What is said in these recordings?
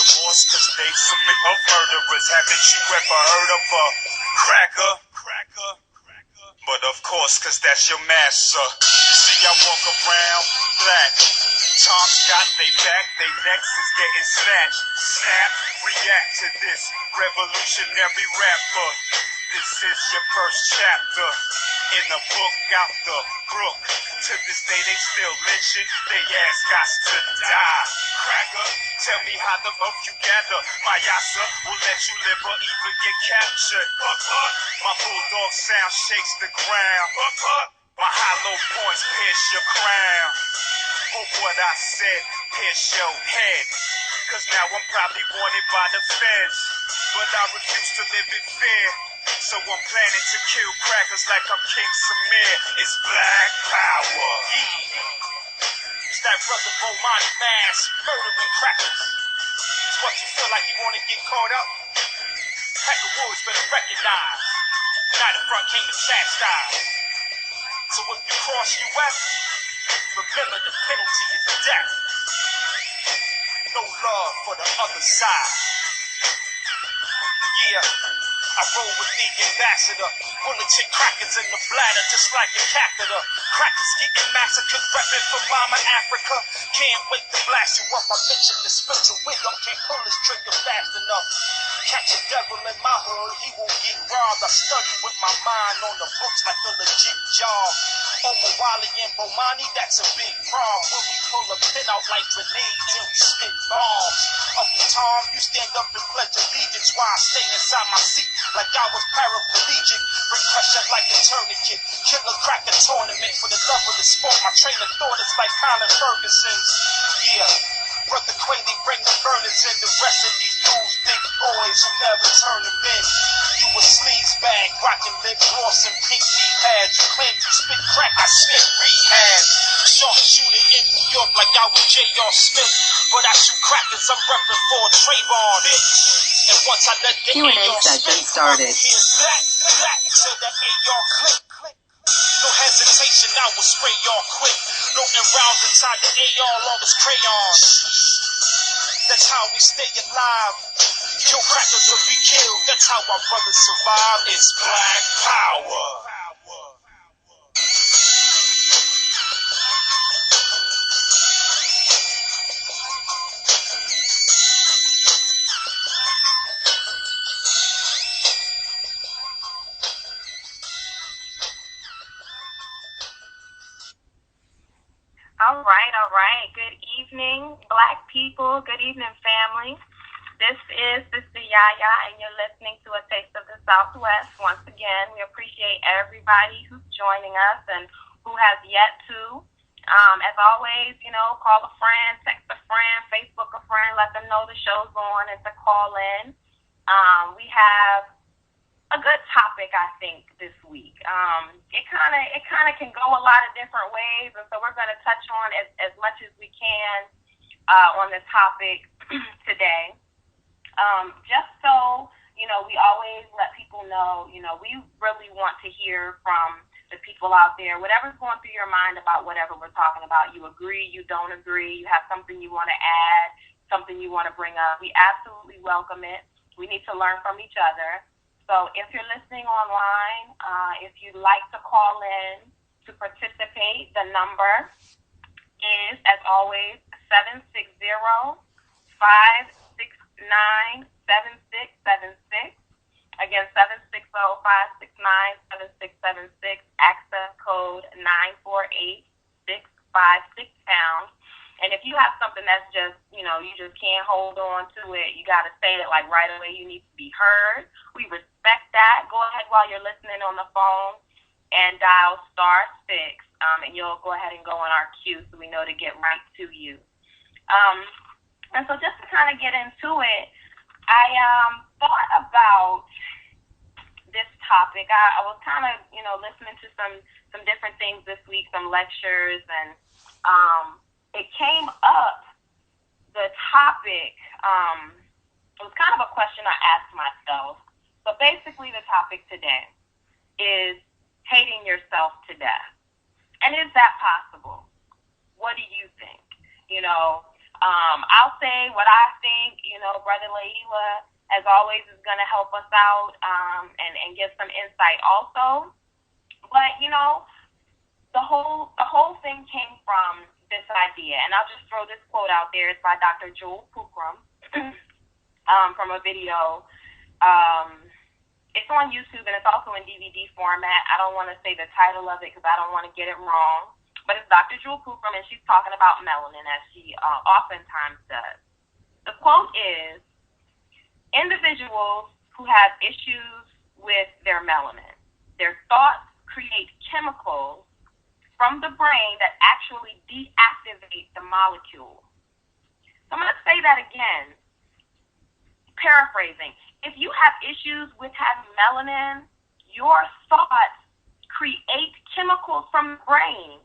remorse, cause they submit of murderers. Haven't you ever heard of a cracker? But of course, cause that's your master. See, I walk around black. Tom's got they back, they necks is getting snatched. Snap, react to this revolutionary rapper. This is your first chapter in the book out the crook. To this day they still lynching, they ass got to die. Cracker, tell me how the fuck you gather. My yassa will let you live or even get captured. My bulldog sound shakes the ground. My hollow points pierce your crown. For what I said, pierce your head. Cause now I'm probably wanted by the feds. But I refuse to live in fear. So I'm planning to kill crackers like I'm King Samir. It's black power. Yeah. It's that brother Bomani mass murdering crackers. It's what you feel like you want to get caught up. Cracker Woods better recognize. United Front came to chastise. So if you cross US, remember the penalty is death. No love for the other side. Yeah. I roll with the ambassador. Bullets hit crackers in the bladder just like a catheter. Crackers getting massacred, repping for Mama Africa. Can't wait to blast you up. I mention the spiritual wisdom. Can't pull this trigger fast enough. Catch a devil in my hood, he won't get robbed. I study with my mind on the books like a legit job. Omawali and Bomani, that's a big problem. When we pull a pin out like grenades and we spit bombs. Uncle Tom, you stand up and pledge allegiance while I stay inside my seat like I was paraplegic. Bring pressure like a tourniquet. Kill a cracker tournament for the love of the sport. My train of thought is like Colin Ferguson's. Yeah. Brother Quayle, bring the burners in. The rest of these dudes, big boys who never turn them in. You a sleaze bag, rockin' lip gloss and pink knee pads. You claim you spit crack, I spit rehab. Sharpshooter in New York like I was J.R. Smith. But I shoot crackers, I'm reppin' for Trayvon, bitch. And once I let the Q&A session started. Here's black until that AR click. No hesitation, I will spray y'all quick. Loading rounds inside the AR, all those crayons. That's how we stay alive. Kill crackers or be killed. That's how our brothers survive. It's black power. All right. Good evening, Black people. Good evening, family. This is Sister YaaYaa, and you're listening to A Taste of the Southwest. Once again, we appreciate everybody who's joining us and who has yet to. As always, call a friend, text a friend, Facebook a friend, let them know the show's on and to call in. We have a good topic, I think, this week. It kind of can go a lot of different ways, and so we're going to touch on as much as we can on this topic today. Just so, we always let people know, we really want to hear from the people out there, whatever's going through your mind about whatever we're talking about. You agree, you don't agree, you have something you want to add, something you want to bring up. We absolutely welcome it. We need to learn from each other. So if you're listening online, if you'd like to call in to participate, the number is, as always, 760-569-7676. Again, 760-569-7676. Access code 948-656#. And if you have something that's just, you just can't hold on to it, you got to say it like right away. You need to be heard. We respect that. Go ahead while you're listening on the phone and dial *6, and you'll go ahead and go on our queue so we know to get right to you. And so just to kind of get into it, I thought about this topic. I was kind of, listening to some different things this week, some lectures, and it came up, the topic, it was kind of a question I asked myself. But basically the topic today is hating yourself to death. And is that possible? What do you think? I'll say what I think. Brother Laila, as always, is going to help us out and give some insight also. But, the whole thing came from this idea. And I'll just throw this quote out there. It's by Dr. Joel Pookrum from a video. It's on YouTube, and it's also in DVD format. I don't want to say the title of it because I don't want to get it wrong. But it's Dr. Joel Pookrum, and she's talking about melanin, as she oftentimes does. The quote is, individuals who have issues with their melanin, their thoughts create chemicals from the brain that actually deactivate the molecule. So I'm going to say that again, paraphrasing. If you have issues with having melanin, your thoughts create chemicals from the brain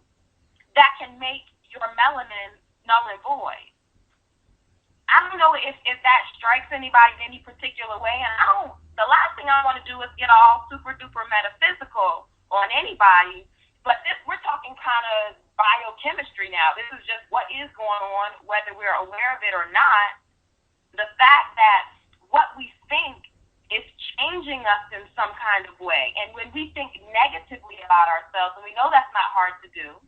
that can make your melanin null and void. I don't know if that strikes anybody in any particular way, and the last thing I want to do is get all super duper metaphysical on anybody, but we're talking kind of biochemistry now. This is just what is going on, whether we're aware of it or not. The fact that what we think is changing us in some kind of way, and when we think negatively about ourselves, and we know that's not hard to do,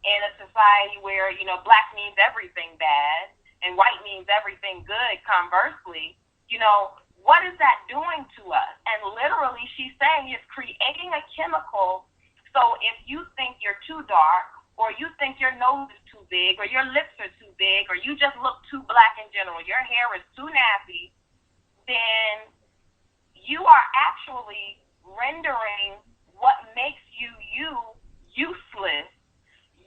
in a society where, black means everything bad and white means everything good, conversely, what is that doing to us? And literally she's saying it's creating a chemical. So if you think you're too dark, or you think your nose is too big, or your lips are too big, or you just look too black in general, your hair is too nappy, then you are actually rendering what makes you useless.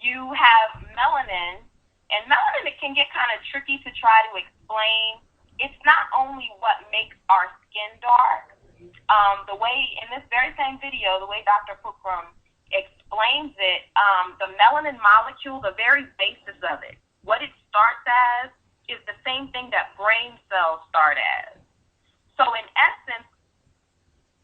You have melanin, and melanin, it can get kind of tricky to try to explain. It's not only what makes our skin dark. The way, in this very same video, the way Dr. Pookrum explains it, the melanin molecule, the very basis of it, what it starts as is the same thing that brain cells start as. So in essence,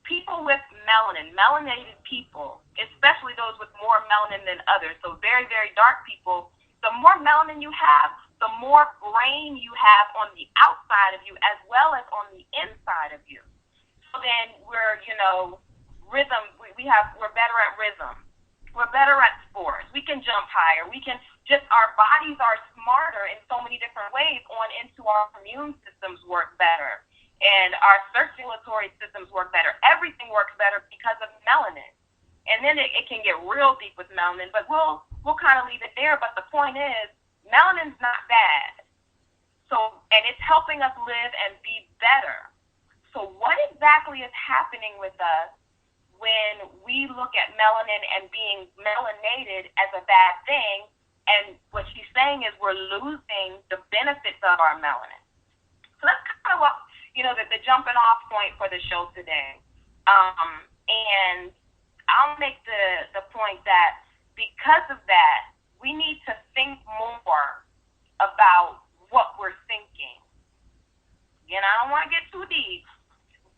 people with melanin, melanated people, especially those with more melanin than others, so very, very dark people, the more melanin you have, the more brain you have on the outside of you as well as on the inside of you. So then we're, rhythm, we're better at rhythm. We're better at sports. We can jump higher. Our bodies are smarter in so many different ways on into our immune systems work better. And our circulatory systems work better. Everything works better because of melanin. And then it can get real deep with melanin, but we'll kind of leave it there. But the point is, melanin's not bad. So, and it's helping us live and be better. So what exactly is happening with us when we look at melanin and being melanated as a bad thing? And what she's saying is we're losing the benefits of our melanin. So that's kind of what, the jumping off point for the show today. And I'll make the point that because of that, we need to think more about what we're thinking. I don't want to get too deep,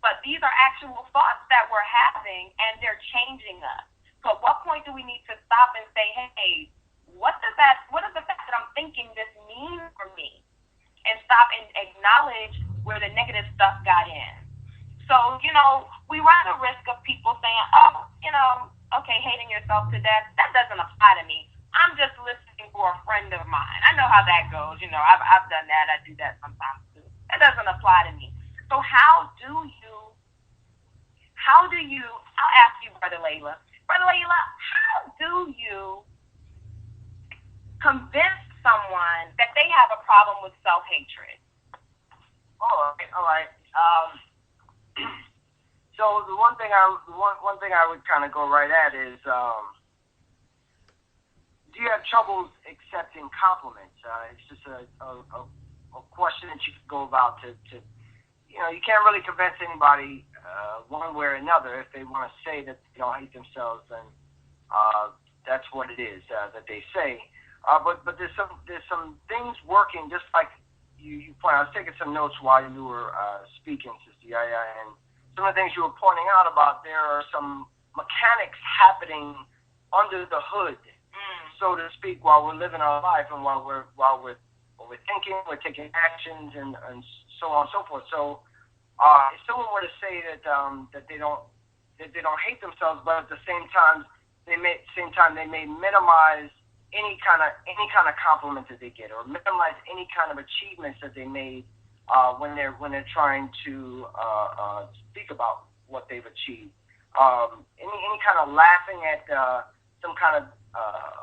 but these are actual thoughts that we're having, and they're changing us. So at what point do we need to stop and say, hey, what does the fact that I'm thinking this mean for me? And stop and acknowledge where the negative stuff got in. So, we run the risk of people saying, okay, hating yourself to death, that doesn't apply to me. I'm just listening for a friend of mine. I know how that goes. I've done that. I do that sometimes too. That doesn't apply to me. So how do you, I'll ask you, Brother Laila, how do you convince someone that they have a problem with self-hatred? All right. So the one thing I would kind of go right at is, do you have trouble accepting compliments? It's just a question that you could go about to you can't really convince anybody one way or another. If they want to say that they don't hate themselves, then that's what it is that they say. But there's some things working, just like you pointed out. I was taking some notes while you were speaking, Sister YaaYaa, and some of the things you were pointing out about, there are some mechanics happening under the hood, so to speak, while we're living our life and while we're we're thinking, we're taking actions, and so on and so forth. So if someone were to say that they don't hate themselves, but at the same time they may minimize any kind of compliment that they get, or minimize any kind of achievements that they made when they're trying to speak about what they've achieved. Any kind of laughing at some kind of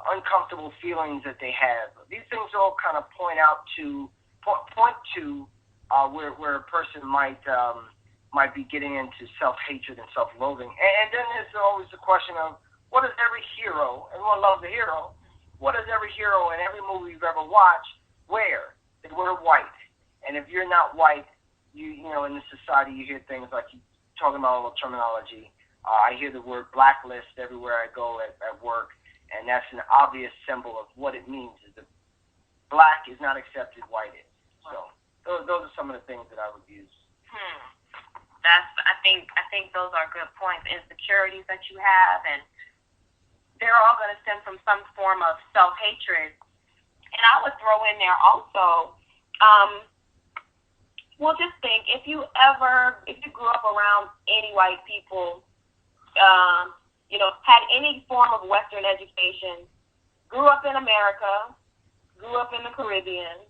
uncomfortable feelings that they have. These things all kind of point to where a person might be getting into self-hatred and self-loathing. And then there's always the question of, what does every hero, everyone loves a hero, what does every hero in every movie you've ever watched wear? They wear white. And if you're not white, you know, in this society, you hear things like, you talking about all the terminology. I hear the word blacklist everywhere I go at work, and that's an obvious symbol of what it means. Is that black is not accepted, white is. So those are some of the things that I would use. I think those are good points. Insecurities that you have, and they're all going to stem from some form of self-hatred. And I would throw in there also, well, just think, if you grew up around any white people, you know, had any form of Western education, grew up in America, grew up in the Caribbean,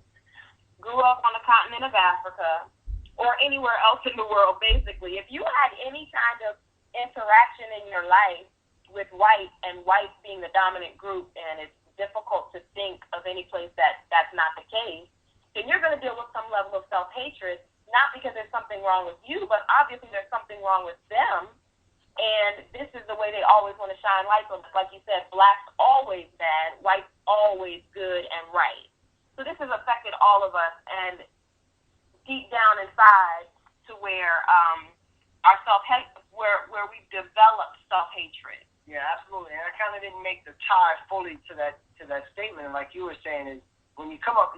grew up on the continent of Africa, or anywhere else in the world, basically, if you had any kind of interaction in your life with white, and white being the dominant group, and it's difficult to think of any place that's not the case, then you're going to deal with some level of self-hatred, not because there's something wrong with you, but obviously there's something wrong with them. And this is the way they always want to shine light on. Like you said, black's always bad, white's always good and right. So this has affected all of us, and deep down inside to where our where we've developed self-hatred. Yeah, absolutely. And I kind of didn't make the tie fully to that statement. And like you were saying, is when you come up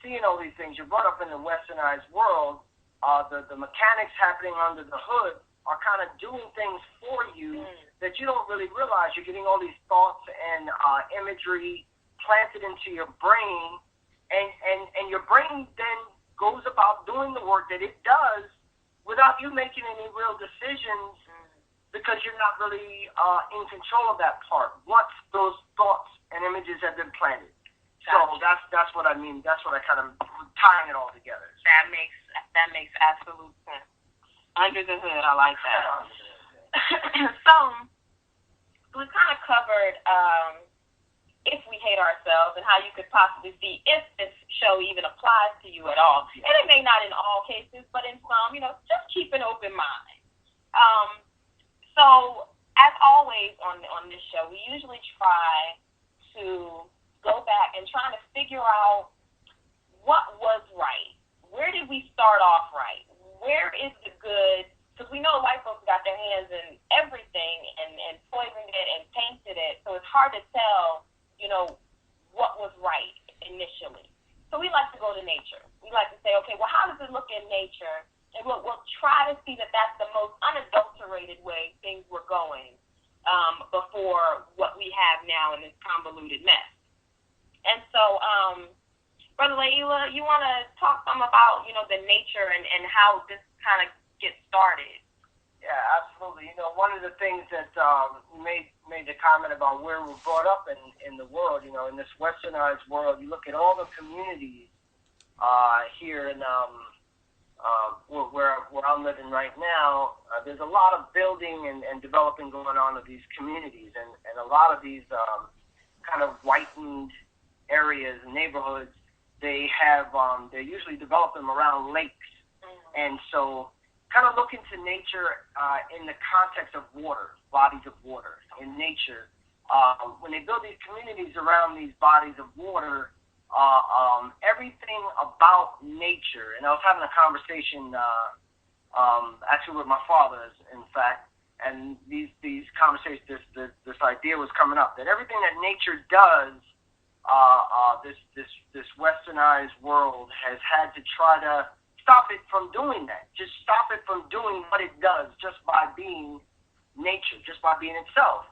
seeing all these things, you're brought up in the westernized world. The mechanics happening under the hood are kind of doing things for you that you don't really realize. You're getting all these thoughts and imagery planted into your brain, and your brain then goes about doing the work that it does without you making any real decisions, because you're not really in control of that part once those thoughts and images have been planted. Gotcha. So that's what I mean. That's what I kind of tying it all together. That makes absolute sense. Under the hood, I like that. So we kind of covered if we hate ourselves and how you could possibly see if this show even applies to you at all. And it may not in all cases, but in some, you know, just keep an open mind. So as always on this show, we usually try to go back and try to figure out what was right. Where did we start off right? Where is the good? Because we know white folks got their hands in everything and poisoned it and tainted it. So it's hard to tell, you know, what was right initially. So we like to go to nature. We like to say, okay, well, how does it look in nature? And we'll try to see that that's the most unadulterated way things were going before what we have now in this convoluted mess. And so, Brother Laila, you want to talk some about, you know, the nature and how this kind of gets started? Yeah, absolutely. You know, one of the things that made the comment about where we're brought up in the world, you know, in this westernized world, you look at all the communities here in where I'm living right now, there's a lot of building and developing going on of these communities, and a lot of these kind of whitened areas and neighborhoods, they're usually developed them around lakes. And so kind of look into nature in the context of water, bodies of water in nature. When they build these communities around these bodies of water, everything about nature, and I was having a conversation actually with my father, in fact, and these conversations, this idea was coming up, that everything that nature does, this westernized world has had to try to stop it from doing that. Just stop it from doing what it does just by being nature, just by being itself.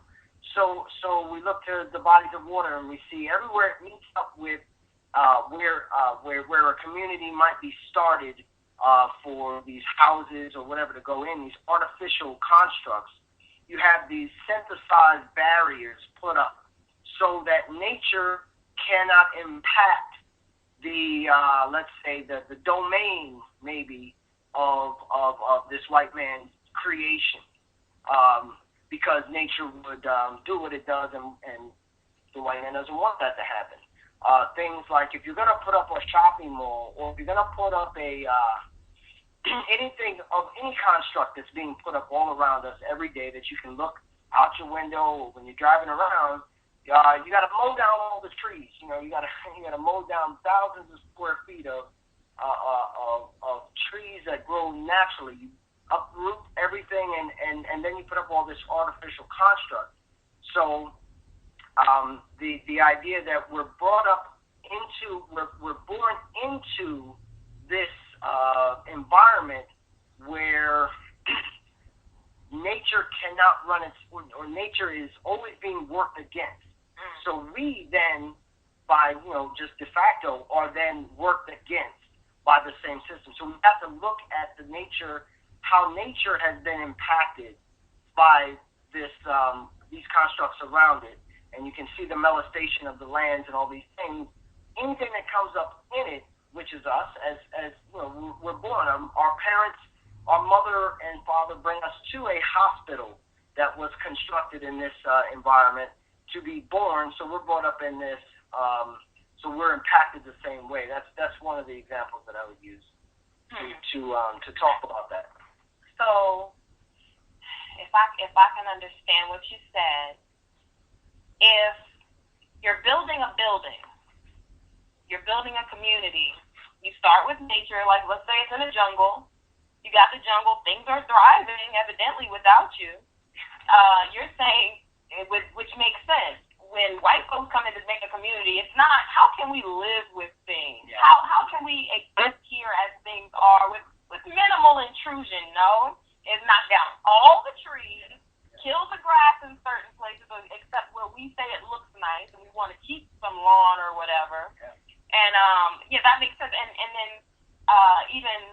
So we look to the bodies of water and we see everywhere it meets up with where a community might be started for these houses or whatever to go in, these artificial constructs, you have these synthesized barriers put up so that nature cannot impact the let's say the domain maybe of this white man's creation, because nature would do what it does, and the white man doesn't want that to happen. Things like if you're going to put up a shopping mall, or if you're going to put up a anything of any construct that's being put up all around us every day that you can look out your window or when you're driving around, you got to mow down all the trees. You got to mow down thousands of square feet of trees that grow naturally. You uproot everything, and then you put up all this artificial construct. So the idea that we're brought up into, we're born into this environment where nature cannot run its, or nature is always being worked against. So we then, by just de facto, are then worked against by the same system. So we have to look at the nature, how nature has been impacted by this these constructs around it, and you can see the molestation of the lands and all these things. Anything that comes up in it, which is us, as we're born. Our parents, our mother and father, bring us to a hospital that was constructed in this environment to be born. So we're brought up in this. So we're impacted the same way. That's one of the examples that I would use to talk about that. So, if I can understand what you said, if you're building a building, you're building a community, you start with nature, like let's say it's in a jungle, you got the jungle, things are thriving evidently without you. You're saying, which makes sense, when white folks come in to make a community, it's not how can we live with things? Yeah. How can we exist here as things are with minimal intrusion? No, it's knock down all the trees, kill the grass in certain places, except where we say it looks nice and we want to keep some lawn or whatever. Yeah. And that makes sense. And then even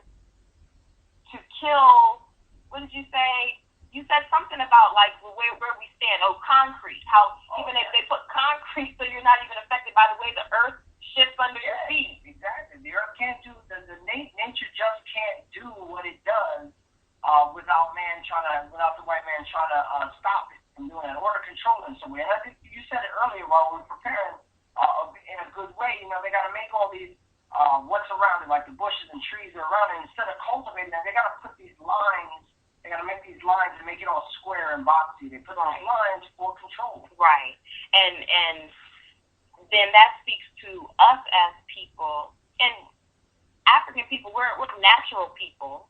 to kill, what did you say? You said something about like where we stand. Oh, concrete. How even if they put concrete, so you're not even affected by the way the earth shifts under your feet. Exactly. The earth can't do nature just can't do what it does without the white man trying to stop it from doing it or to control it in some way. And I think you said it earlier while we were preparing in a good way. They got to make all these what's around it, like the bushes and trees are around it. Instead of cultivating that, they got to put these lines. They got to make these lines and make it all square and boxy. They put on lines for control. Right. And then that speaks to us as people. And African people, we're natural people.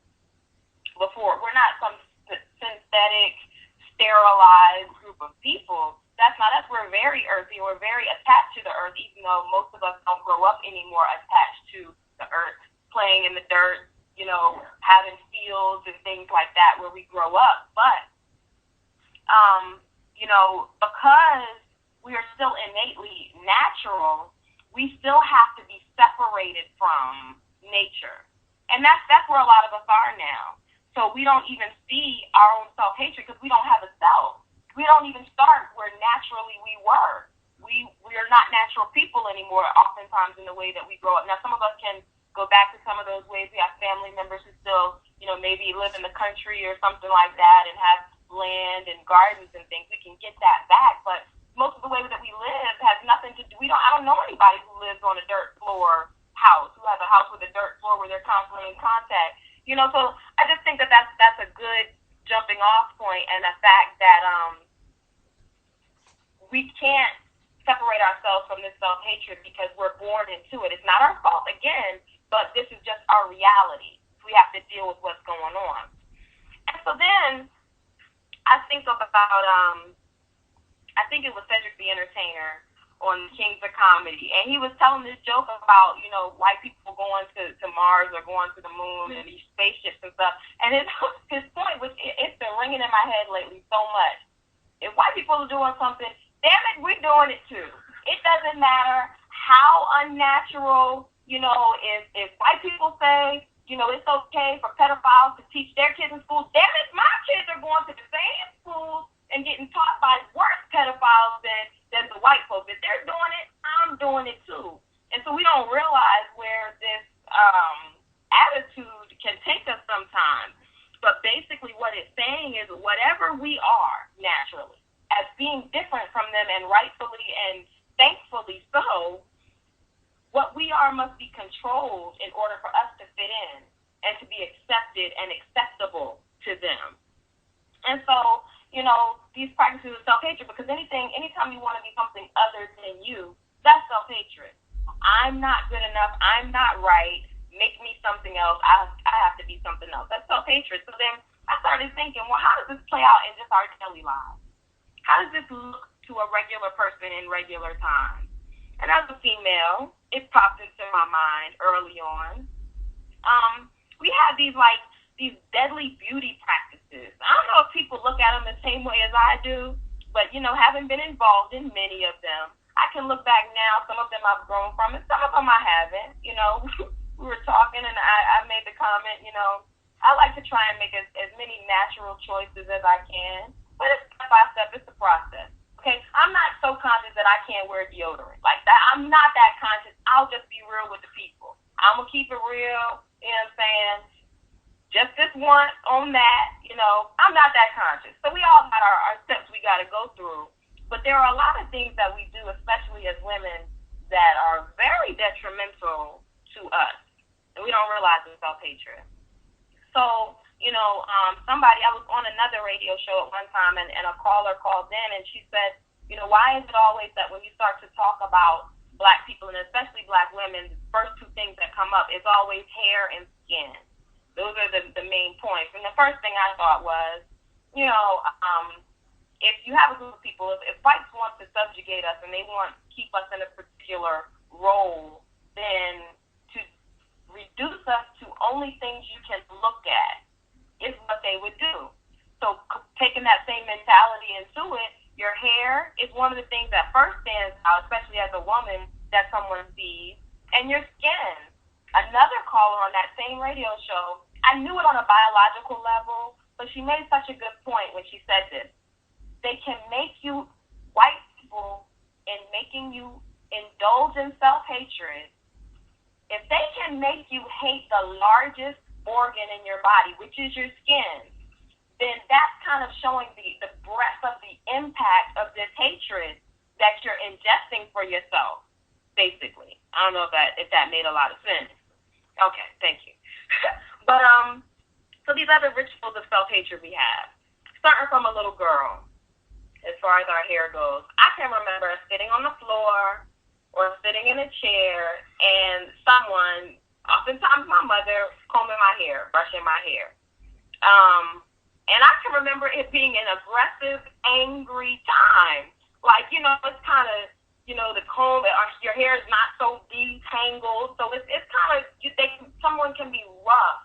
We're not some synthetic, sterilized group of people. That's not us. We're very earthy. We're very attached to the earth, even though most of us don't grow up anymore attached to the earth, playing in the dirt, having fields and things like that where we grow up. But, because we are still innately natural, we still have to be separated from nature. And that's where a lot of us are now. So we don't even see our own self-hatred because we don't have a self. We don't even start where naturally we were. We are not natural people anymore, oftentimes in the way that we grow up. Now, some of us can go back to some of those ways. We have family members who still, maybe live in the country or something like that and have land and gardens and things. We can get that back. But most of the way that we live has nothing to do. I don't know anybody who lives on a dirt floor house, who has a house with a dirt floor where they're constantly in contact. So I just think that's a good jumping off point, and the fact that we can't separate ourselves from this self-hatred because we're born into it. It's not our fault, again, but this is just our reality. We have to deal with what's going on. And so then I think about, I think it was Cedric the Entertainer on Kings of Comedy, and he was telling this joke about, white people going to Mars or going to the moon and these spaceships and stuff. And his point, which it's been ringing in my head lately so much, if white people are doing something, damn it, we're doing it too. It doesn't matter how unnatural, if white people say, it's okay for pedophiles to teach their kids in schools, damn it, my kids are going to the same schools and getting taught by worse pedophiles than the white folks. If they're doing it, I'm doing it too. And so we don't realize where this attitude can take us sometimes. But basically what it's saying is whatever we are naturally, as being different from them and rightfully and thankfully so, what we are must be controlled in order for us to fit in and to be accepted and acceptable to them. And so, these practices of self-hatred, because anytime you want to be something other than you, that's self-hatred. I'm not good enough. I'm not right. Make me something else. I have to be something else. That's self-hatred. So then I started thinking, well, how does this play out in just our daily lives? How does this look to a regular person in regular time? And as a female, it popped into my mind early on. We have these deadly beauty practices. I don't know if people look at them the same way as I do, but, having been involved in many of them, I can look back now. Some of them I've grown from, and some of them I haven't. We were talking, and I made the comment, I like to try and make as many natural choices as I can, but it's step by step. It's a process. Okay, I'm not so conscious that I can't wear deodorant like that. I'm not that conscious. I'll just be real with the people. I'm going to keep it real, you know what I'm saying? Just this once on that, I'm not that conscious. So we all got our steps we got to go through. But there are a lot of things that we do, especially as women, that are very detrimental to us. And we don't realize it's self-hatred. So, I was on another radio show at one time, and a caller called in, and she said, why is it always that when you start to talk about Black people, and especially Black women, the first two things that come up is always hair and skin. Those are the main points. And the first thing I thought was, if you have a group of people, if whites want to subjugate us and they want to keep us in a particular role, then to reduce us to only things you can look at is what they would do. So taking that same mentality into it, your hair is one of the things that first stands out, especially as a woman, that someone sees, and your skin. Another caller on that same radio show, I knew it on a biological level, but she made such a good point when she said this. They can make you, white people, in making you indulge in self-hatred. If they can make you hate the largest organ in your body, which is your skin, then that's kind of showing the breadth of the impact of this hatred that you're ingesting for yourself, basically. I don't know if that made a lot of sense. Okay, thank you. But so these other rituals of self-hatred we have, starting from a little girl, as far as our hair goes, I can remember sitting on the floor or sitting in a chair and someone, oftentimes my mother, combing my hair, brushing my hair. And I can remember it being an aggressive, angry time. Like, it's kind of, the comb, your hair is not so detangled. So it's kind of, someone can be rough,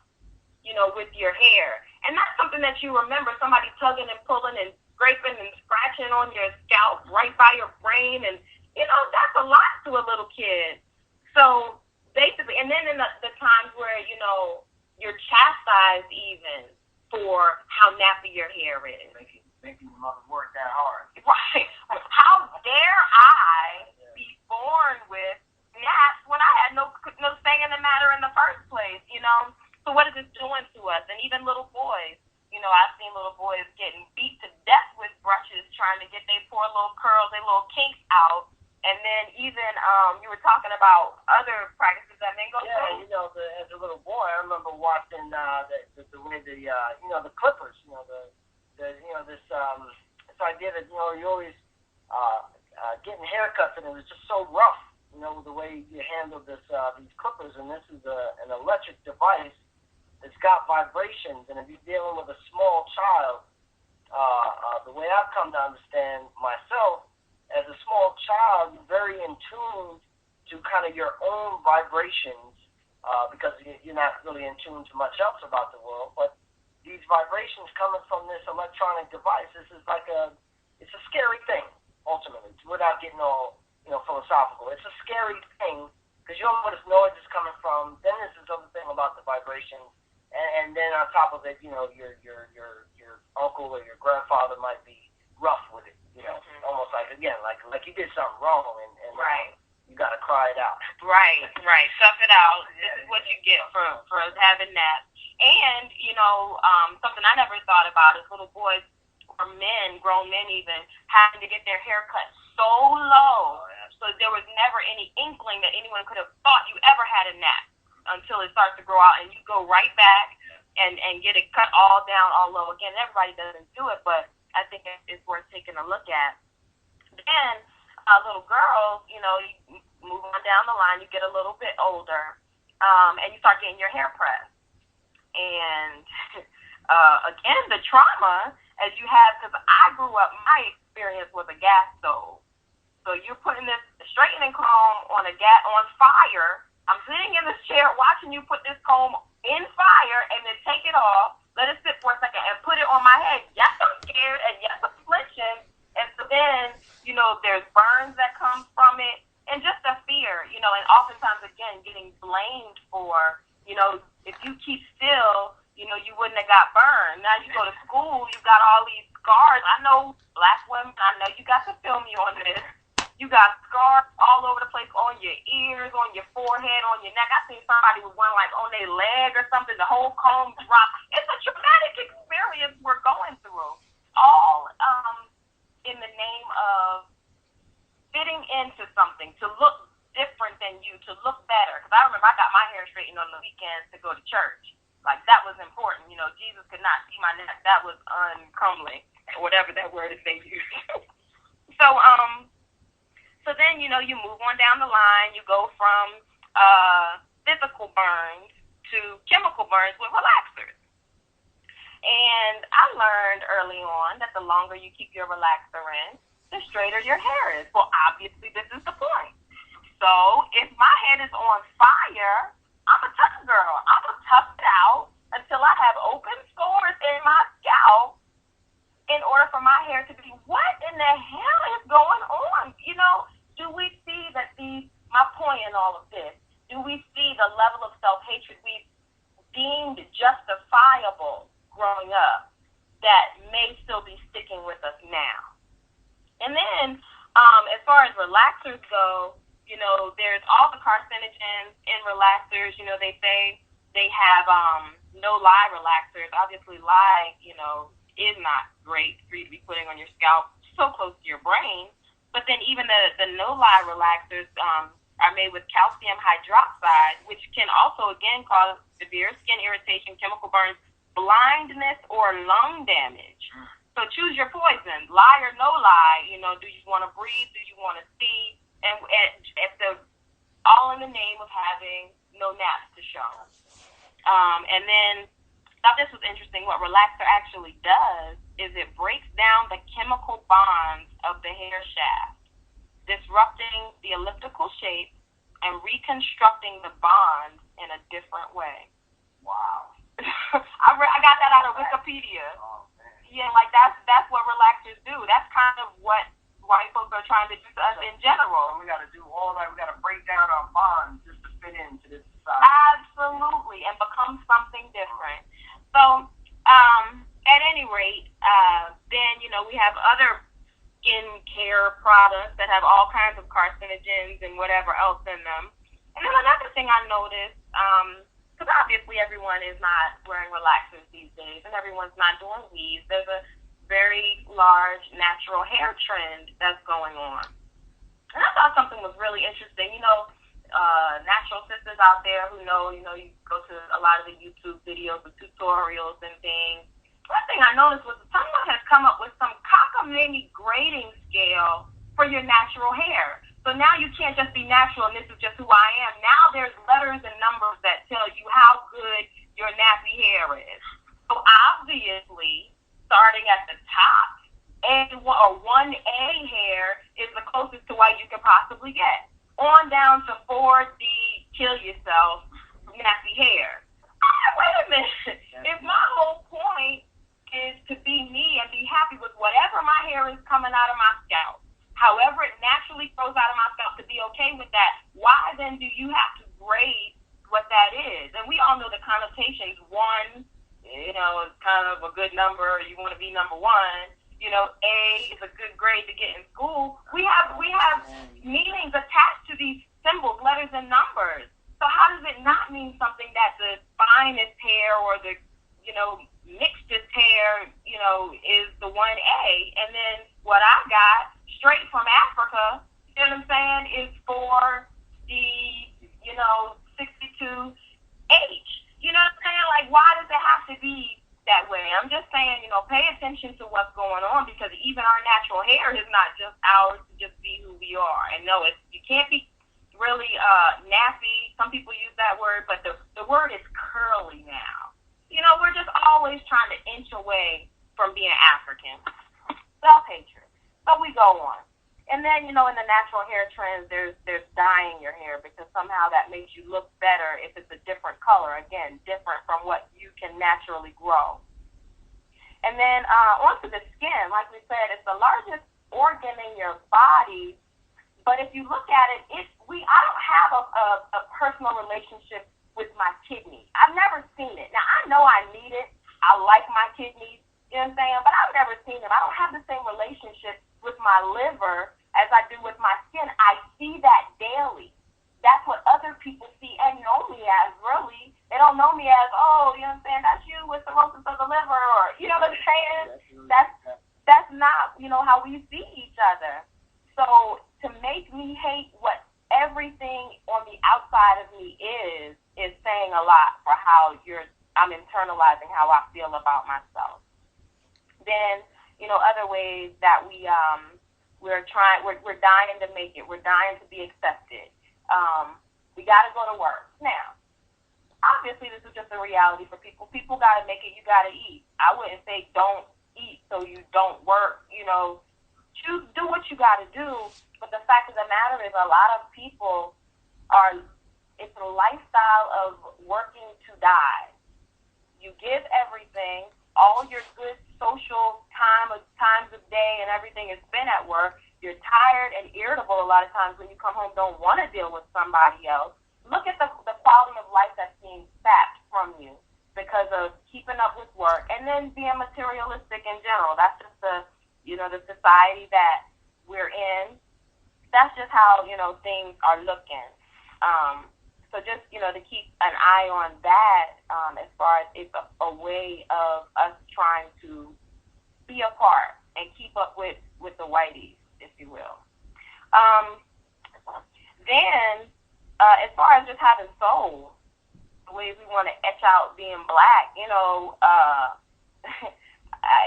with your hair. And that's something that you remember, somebody tugging and pulling and scraping and scratching on your scalp right by your brain. And, that's a lot to a little kid. So basically, and then in the times where, you're chastised even for how nappy your hair is. Making your mother work that hard. Right. How dare I be born with naps when I had no say in the matter in the first place, So what is this doing to us? And even little boys, I've seen little boys getting beat to death with brushes trying to get their poor little curls, their little kinks out. And then even you were talking about other practices that men go through. Yeah, as a little boy, I remember watching the way the clippers, this idea that you always getting haircuts, and it was just so rough, the way you handle these clippers. And this is an electric device that's got vibrations, and if you're dealing with a small child, the way I've come to understand myself, as a small child, you're very in tune to kind of your own vibrations, because you're not really in tune to much else about the world. But these vibrations coming from this electronic device, this is it's a scary thing, ultimately, without getting all, philosophical. It's a scary thing because you don't know where it's coming from. Then there's this other thing about the vibrations, and then on top of it, your uncle or your grandfather might be rough with it. Almost like again, like you did something wrong, and right. You got to cry it out. Right. Tough it out. This is what you get for having that. And, something I never thought about is little boys or men, grown men even, having to get their hair cut so low. So there was never any inkling that anyone could have thought you ever had a nap until it starts to grow out. And you go right back and get it cut all down, all low. Again, everybody doesn't do it, but I think it's worth taking a look at. Then, little girls, you move on down the line, you get a little bit older, and you start getting your hair pressed. And, again, the trauma, as you have, because I grew up, my experience was a gas stove. So you're putting this straightening comb on fire. I'm sitting in this chair watching you put this comb in fire and then take it off, let it sit for a second, and put it on my head. Yes, I'm scared, and yes, I'm flinching. And so then, there's burns that come from it, and just a fear, and oftentimes, again, getting blamed for, if you keep still, you wouldn't have got burned. Now you go to school, you got all these scars. I know black women, I know you got to feel me on this. You got scars all over the place, on your ears, on your forehead, on your neck. I seen somebody with one, like, on their leg or something, the whole comb dropped. It's a traumatic experience we're going through, all in the name of fitting into something, to look different than you, to look better. Because I remember I got my hair straightened on the weekends to go to church. Like, that was important. Jesus could not see my neck. That was uncomely, or whatever that word is they use. So then, you move on down the line. You go from physical burns to chemical burns with relaxers. And I learned early on that the longer you keep your relaxer in, the straighter your hair is. Well, obviously, this is the point. So if my head is on fire, I'm a tough girl. I'm going to tough it out until I have open sores in my scalp in order for my hair to be, what in the hell is going on? Do we see that my point in all of this, do we see the level of self-hatred we've deemed justifiable growing up that may still be sticking with us now? And then, as far as relaxers go, there's all the carcinogens in relaxers. They say they have no-lye relaxers. Obviously, lye, is not great for you to be putting on your scalp so close to your brain. But then even the no-lye relaxers are made with calcium hydroxide, which can also, again, cause severe skin irritation, chemical burns, blindness, or lung damage. So choose your poison, lie or no lie. Do you want to breathe? Do you want to see? And all in the name of having no naps to show. And then, thought this was interesting. What relaxer actually does is it breaks down the chemical bonds of the hair shaft, disrupting the elliptical shape and reconstructing the bonds in a different way. Wow. I got that out of Wikipedia. Oh, man. Yeah, like that's what relaxers do. That's kind of what white folks are trying to do to us in general. We got to do all that. We got to break down our bonds just to fit into this society. Absolutely, and become something different. So, at any rate, then we have other skin care products that have all kinds of carcinogens and whatever else in them. And then another thing I noticed, because obviously everyone is not wearing relaxers these days, and everyone's not doing weaves. There's a very large natural hair trend that's going on. And I thought something was really interesting. Natural sisters out there who know, you go to a lot of the YouTube videos with tutorials and things. One thing I noticed was someone has come up with some cockamamie grading scale for your natural hair. So now you can't just be natural and this is just who I am. Now there's letters and numbers that tell you how good your nappy hair is. So obviously, starting at the top, or 1A hair is the closest to what you can possibly get. On down to 4D, kill yourself, nappy hair. Wait a minute. If my whole point is to be me and be happy with whatever my hair is coming out of my scalp, however it naturally grows out of myself, to be okay with that. Why then do you have to grade what that is? And we all know the connotations. One, is kind of a good number. You want to be number one. A is a good grade to get in school. We have meanings attached to these symbols, letters, and numbers. So how does it not mean something that the finest hair or the mixedest hair, is the 1A, and then what I got straight from Africa, you know what I'm saying, is for the 62H. You know what I'm saying? Like, why does it have to be that way? I'm just saying, pay attention to what's going on, because even our natural hair is not just ours to just be who we are. And no, you can't be really nappy. Some people use that word, but the word is curly now. We're just always trying to inch away from being African. Self-hatred. So we go on. And then, in the natural hair trends, there's dyeing your hair, because somehow that makes you look better if it's a different color. Again, different from what you can naturally grow. And then onto the skin. Like we said, it's the largest organ in your body. But if you look at it, I don't have a personal relationship with my kidneys. I've never seen it. Now, I know I need it. I like my kidneys, you know what I'm saying? But I've never seen them. I don't have the same relationship with my liver as I do with my skin. I see that daily. That's what other people see and know me as, really. They don't know me as, oh, you know what I'm saying, that's you with cirrhosis of the liver, or, you know what I'm saying? That's not, how we see each other. So to make me hate what everything on the outside of me is saying a lot for how I'm internalizing how I feel about myself. Then, other ways that we're dying to make it. We're dying to be accepted. We got to go to work. Now, obviously, this is just a reality for people. People got to make it. You got to eat. I wouldn't say don't eat so you don't work. Do what you got to do. But the fact of the matter is, a lot of people it's a lifestyle of working to die. You give everything, all your good social times of day and everything is spent at work. You're tired and irritable a lot of times when you come home, don't want to deal with somebody else. Look at the quality of life that's being sapped from you because of keeping up with work and then being materialistic in general. That's just the society that we're in. That's just how, things are looking. So just, to keep an eye on that, as far as it's a way of us trying to be a part and keep up with the whiteys, if you will. Then, as far as just having soul, the ways we want to etch out being black,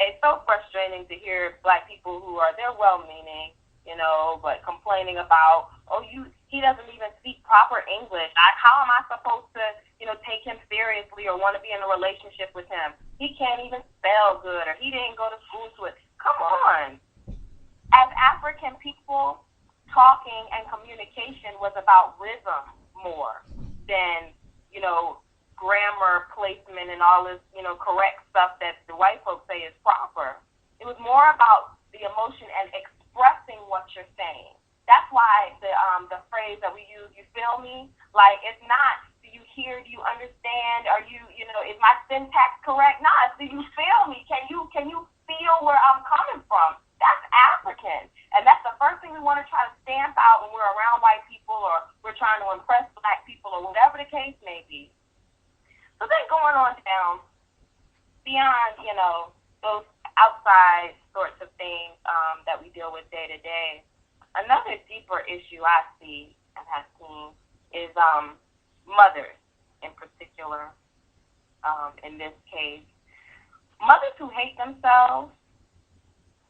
it's so frustrating to hear black people who they're well-meaning, but complaining about, he doesn't even speak proper English. How am I supposed to, take him seriously or want to be in a relationship with him? He can't even spell good, or he didn't go to school to it. Come on. As African people, talking and communication was about rhythm more than, grammar, placement, and all this, correct stuff that the white folks say is proper. It was more about the emotion and expressing what you're saying. That's why the phrase that we use, you feel me? Like, it's not, do you hear, do you understand? Are you, is my syntax correct? No, it's, do you feel me? Can you feel where I'm coming from? That's African. And that's the first thing we want to try to stamp out when we're around white people or we're trying to impress black people or whatever the case may be. So then going on down, beyond, those outside sorts of things that we deal with day to day, another deeper issue I see and have seen is mothers in particular, in this case. Mothers who hate themselves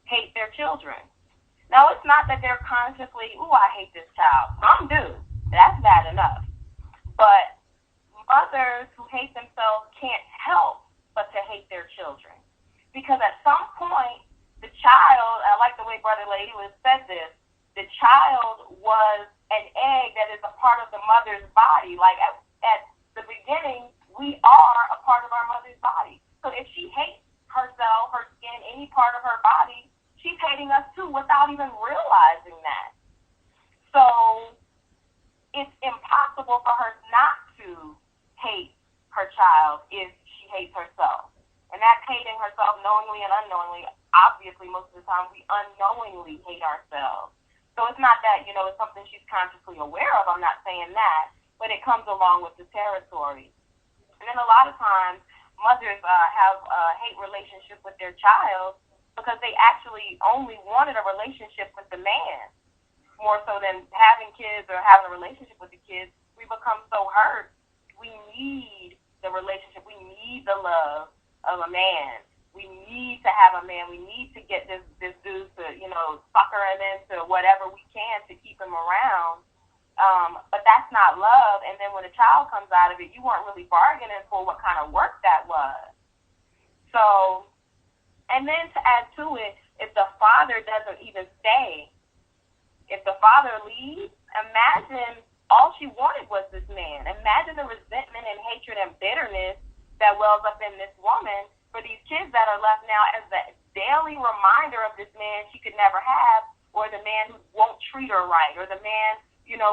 hate their children. Now, it's not that they're consciously, I hate this child. Some do. That's bad enough. But mothers who hate themselves can't help but to hate their children. Because at some point, the child, I like the way Brother Laila said this, the child was an egg that is a part of the mother's body. Like at the beginning, we are a part of our mother's body. So if she hates herself, her skin, any part of her body, she's hating us too without even realizing that. possible for her not to hate her child if she hates herself. And that's hating herself knowingly and unknowingly. Obviously, most of the time, we unknowingly hate ourselves. So it's not that, it's something she's consciously aware of. I'm not saying that. But it comes along with the territory. And then a lot of times, mothers have a hate relationship with their child because they actually only wanted a relationship with the man, more so than having kids or having a relationship with the kids. We become so hurt. We need the relationship. We need the love of a man. We need to have a man. We need to get this dude to, sucker him into whatever we can to keep him around. But that's not love. And then when a child comes out of it, you weren't really bargaining for what kind of work that was. So, and then to add to it, if the father doesn't even stay, if the father leaves, imagine all she wanted was this man. Imagine the resentment and hatred and bitterness that wells up in this woman for these kids that are left now as the daily reminder of this man she could never have, or the man who won't treat her right, or the man,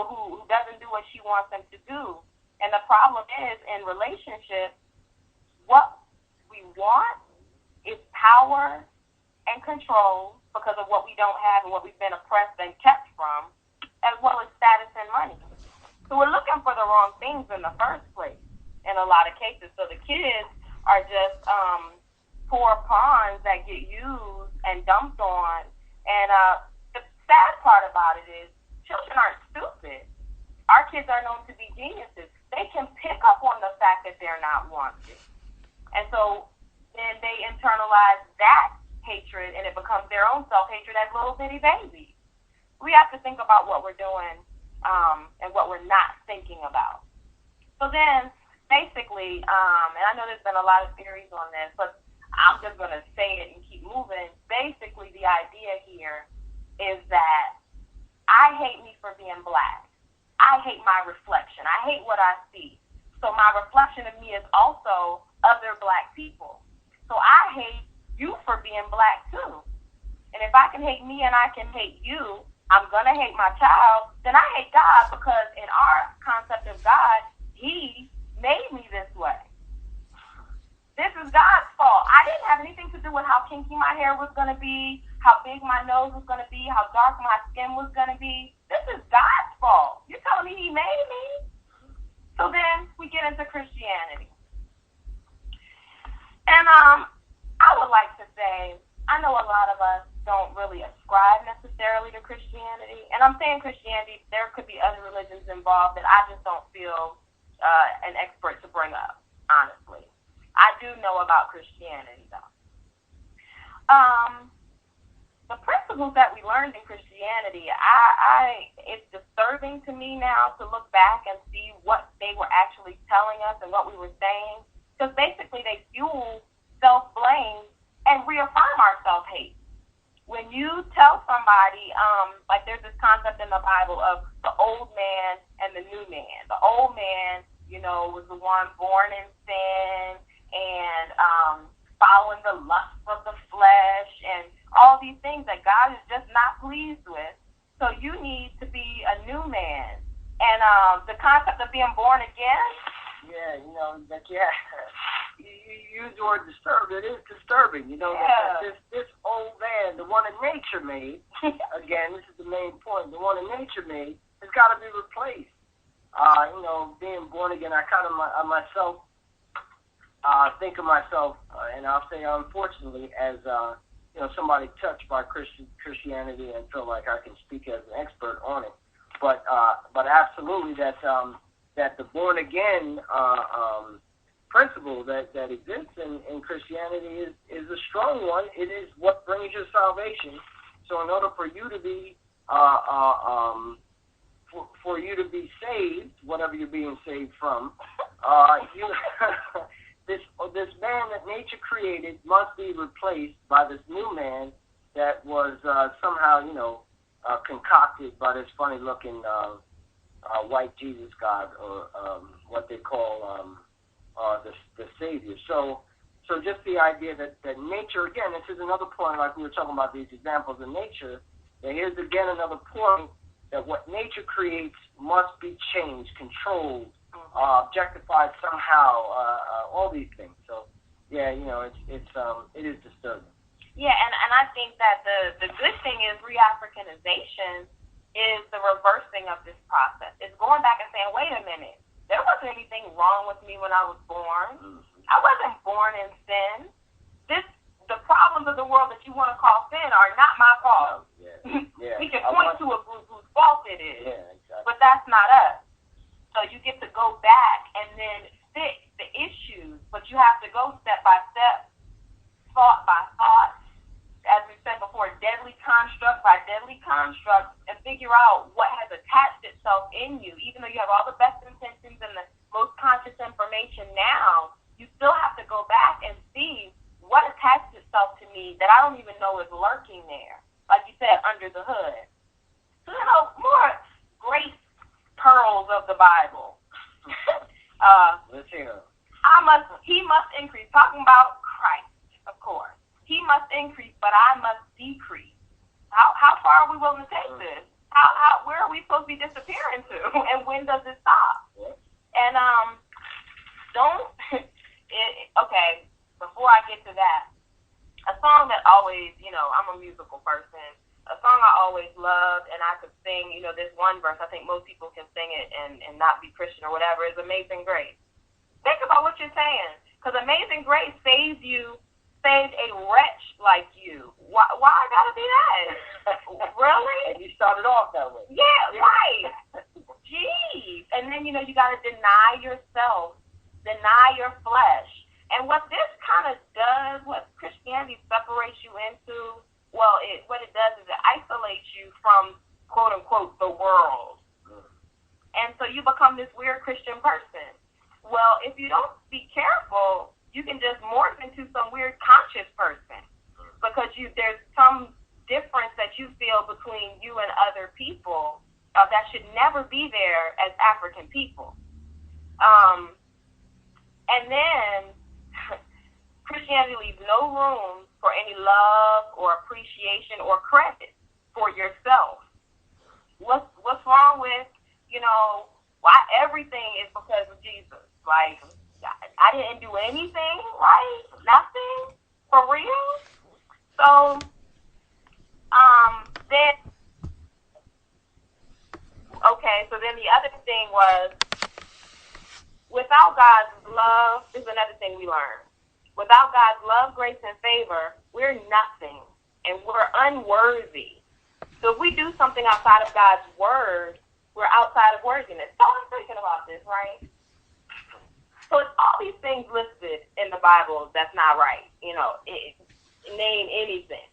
who doesn't do what she wants him to do. And the problem is, in relationships, what we want is power and control because of what we don't have and what we've been oppressed and kept from, as well as status and money. So we're looking for the wrong things in the first place in a lot of cases. So the kids are just poor pawns that get used and dumped on. And the sad part about it is children aren't stupid. Our kids are known to be geniuses. They can pick up on the fact that they're not wanted. And so then they internalize that hatred, and it becomes their own self-hatred as little bitty babies. We have to think about what we're doing and what we're not thinking about. So then, basically, and I know there's been a lot of theories on this, but I'm just going to say it and keep moving. Basically, the idea here is that I hate me for being black. I hate my reflection. I hate what I see. So my reflection of me is also other black people. So I hate you for being black too. And if I can hate me and I can hate you, I'm going to hate my child, then I hate God, because in our concept of God, he made me this way. This is God's fault. I didn't have anything to do with how kinky my hair was going to be, how big my nose was going to be, how dark my skin was going to be. This is God's fault. You're telling me he made me? So then we get into Christianity. And I would like to say, I know a lot of us don't really ascribe necessarily to Christianity. And I'm saying Christianity, there could be other religions involved that I just don't feel an expert to bring up, honestly. I do know about Christianity, though. The principles that we learned in Christianity, it's disturbing to me now to look back and see what they were actually telling us and what we were saying. Because basically they fuel self-blame and reaffirm our self-hate. When you tell somebody, like there's this concept in the Bible of the old man and the new man. The old man, was the one born in sin and following the lust of the flesh and all these things that God is just not pleased with. So you need to be a new man. And the concept of being born again. Yeah, you use the word disturbed. It is disturbing. This old man, the one that nature made, again, this is the main point, the one that nature made has got to be replaced. Being born again, I kind of myself think of myself, and I'll say unfortunately, as somebody touched by Christianity and feel like I can speak as an expert on it. But absolutely that the born again principle that exists in Christianity is a strong one. It is what brings you salvation. So in order for you to be for you to be saved, whatever you're being saved from, this man that nature created must be replaced by this new man that was somehow concocted by this funny looking white Jesus God, or what they call the Savior. So just the idea that nature, again, this is another point, like we were talking about these examples of nature, that here's again another point that what nature creates must be changed, controlled, objectified somehow, all these things. So, yeah, it is disturbing. Yeah, and I think that the good thing is re-Africanization is the reversing of this process. It's going back and saying, wait a minute, there wasn't anything wrong with me when I was born. Mm-hmm. I wasn't born in sin. The problems of the world that you want to call sin are not my fault. Yeah. We can point to a group whose fault it is, exactly. but that's not us. So you get to go back and then fix the issues, but you have to go step by step, thought by thought, as we said before, deadly construct by deadly construct, and figure out what has attached itself in you. Even though you have all the best intentions and the most conscious information now, you still have to go back and see what attached itself to me that I don't even know is lurking there. Like you said, under the hood. So, more great pearls of the Bible. Let's hear them. He must increase. Talking about Christ, of course. He must increase, but I must decrease. How far are we willing to take this? Where are we supposed to be disappearing to? And when does it stop? Yeah. And okay, before I get to that, a song that always, I'm a musical person. A song I always loved and I could sing, this one verse, I think most people can sing it and not be Christian or whatever, is Amazing Grace. Think about what you're saying. Because Amazing Grace saved a wretch like you. Why I gotta be that? Really? And you started off that way. Yeah, right. Jeez. And then, you gotta deny yourself, deny your flesh. And what this kind of does, what Christianity separates you into, what it does is it isolates you from, quote unquote, the world. And so you become this weird Christian person. Well, if you don't be careful, you can just morph into some weird conscious person because there's some difference that you feel between you and other people that should never be there as African people. And then Christianity leaves no room for any love or appreciation or credit for yourself. What's wrong with, why everything is because of Jesus? Like, I didn't do anything, right? Nothing? For real? So, then the other thing was, without God's love, this is another thing we learned. Without God's love, grace, and favor, we're nothing, and we're unworthy. So if we do something outside of God's word, we're outside of worthiness. So I'm thinking about this, right? So it's all these things listed in the Bible that's not right. Name anything,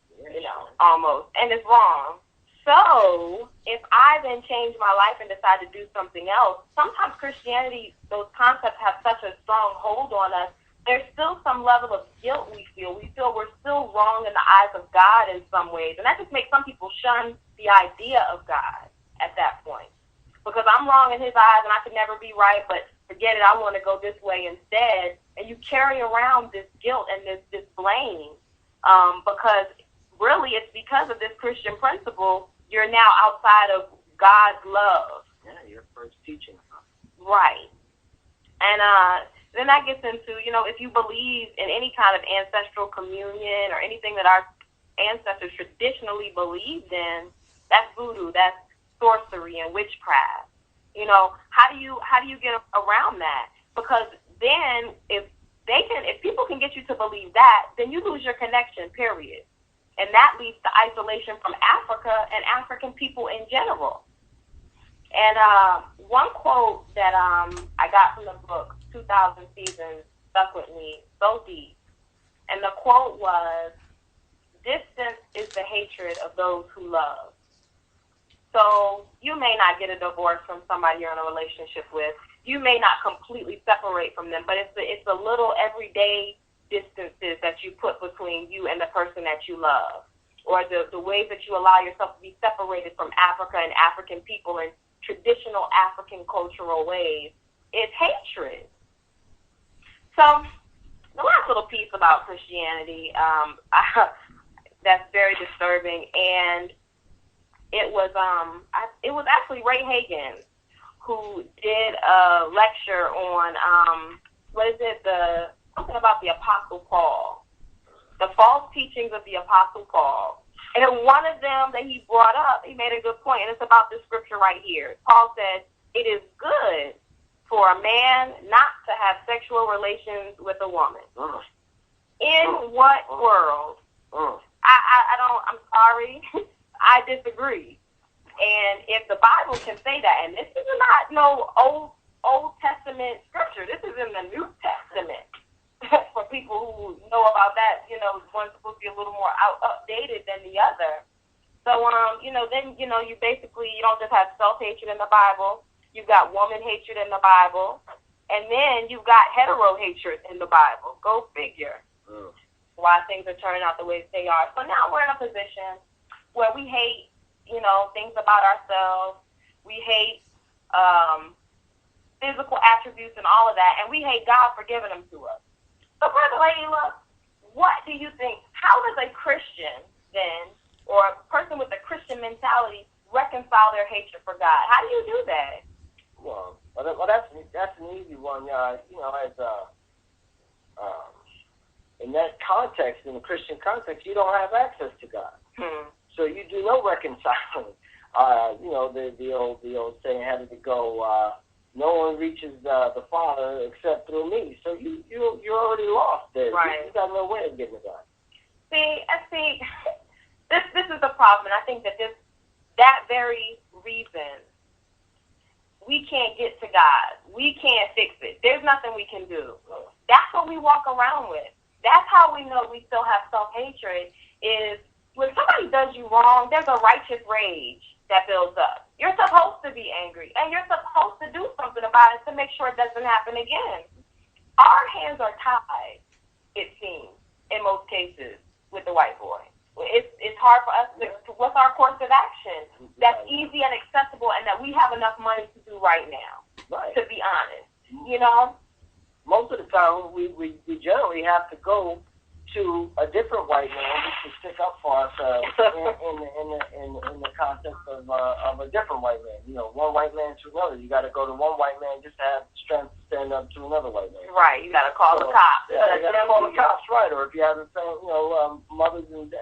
almost. And it's wrong. So if I then change my life and decide to do something else, sometimes Christianity, those concepts have such a strong hold on us, there's still some level of guilt we feel. We feel we're still wrong in the eyes of God in some ways. And that just makes some people shun the idea of God at that point. Because I'm wrong in his eyes and I could never be right, but forget it, I want to go this way instead. And you carry around this guilt and this blame because really it's because of this Christian principle you're now outside of God's love. Yeah, your first teaching. Right. And then that gets into, if you believe in any kind of ancestral communion or anything that our ancestors traditionally believed in, that's voodoo, that's sorcery and witchcraft. How do you get around that? Because then if people can get you to believe that, then you lose your connection, period. And that leads to isolation from Africa and African people in general. And one quote that I got from the book, 2000 Seasons, stuck with me so deep. And the quote was, "Distance is the hatred of those who love." So you may not get a divorce from somebody you're in a relationship with. You may not completely separate from them, but it's a little everyday distances that you put between you and the person that you love, or the ways that you allow yourself to be separated from Africa and African people in traditional African cultural ways. It's hatred. So the last little piece about Christianity that's very disturbing, and it was actually Ray Hagan who did a lecture on something about the Apostle Paul, the false teachings of the Apostle Paul. And one of them that he brought up, he made a good point, and it's about this scripture right here. Paul said, "It is good for a man not to have sexual relations with a woman." In what world? I'm sorry. I disagree. And if the Bible can say that, and this is not no Old Testament scripture, this is in the New Testament. For people who know about that, one's supposed to be a little more updated than the other. So, then, you don't just have self-hatred in the Bible. You've got woman hatred in the Bible. And then you've got hetero hatred in the Bible. Go figure. Why things are turning out the way they are. So now we're in a position where we hate, things about ourselves. We hate physical attributes and all of that. And we hate God for giving them to us. So, Brother Laila, what do you think? How does a Christian then, or a person with a Christian mentality, reconcile their hatred for God? How do you do that? Well, that's an easy one. In that context, in the Christian context, you don't have access to God, so you do no reconciling. The old saying had to go. No one reaches the Father except through me. So you're already lost there. Right. You got no way of getting to God. See, this is the problem, and I think that very reason, we can't get to God. We can't fix it. There's nothing we can do. That's what we walk around with. That's how we know we still have self-hatred, is when somebody does you wrong, there's a righteous rage that builds up. You're supposed to be angry, and you're supposed to do something about it to make sure it doesn't happen again. Our hands are tied, it seems, in most cases, with the white boy. It's hard for us to what's our course of action that's easy and accessible and that we have enough money to do right now, to be honest. Most of the time, we generally have to go to a different white man to stick up for ourselves in the context of a different white man. One white man to another. You got to go to one white man just to have strength to stand up to another white man. Right. You got to call the cops. Yeah, you got to call the cops, right? Or if you have mothers and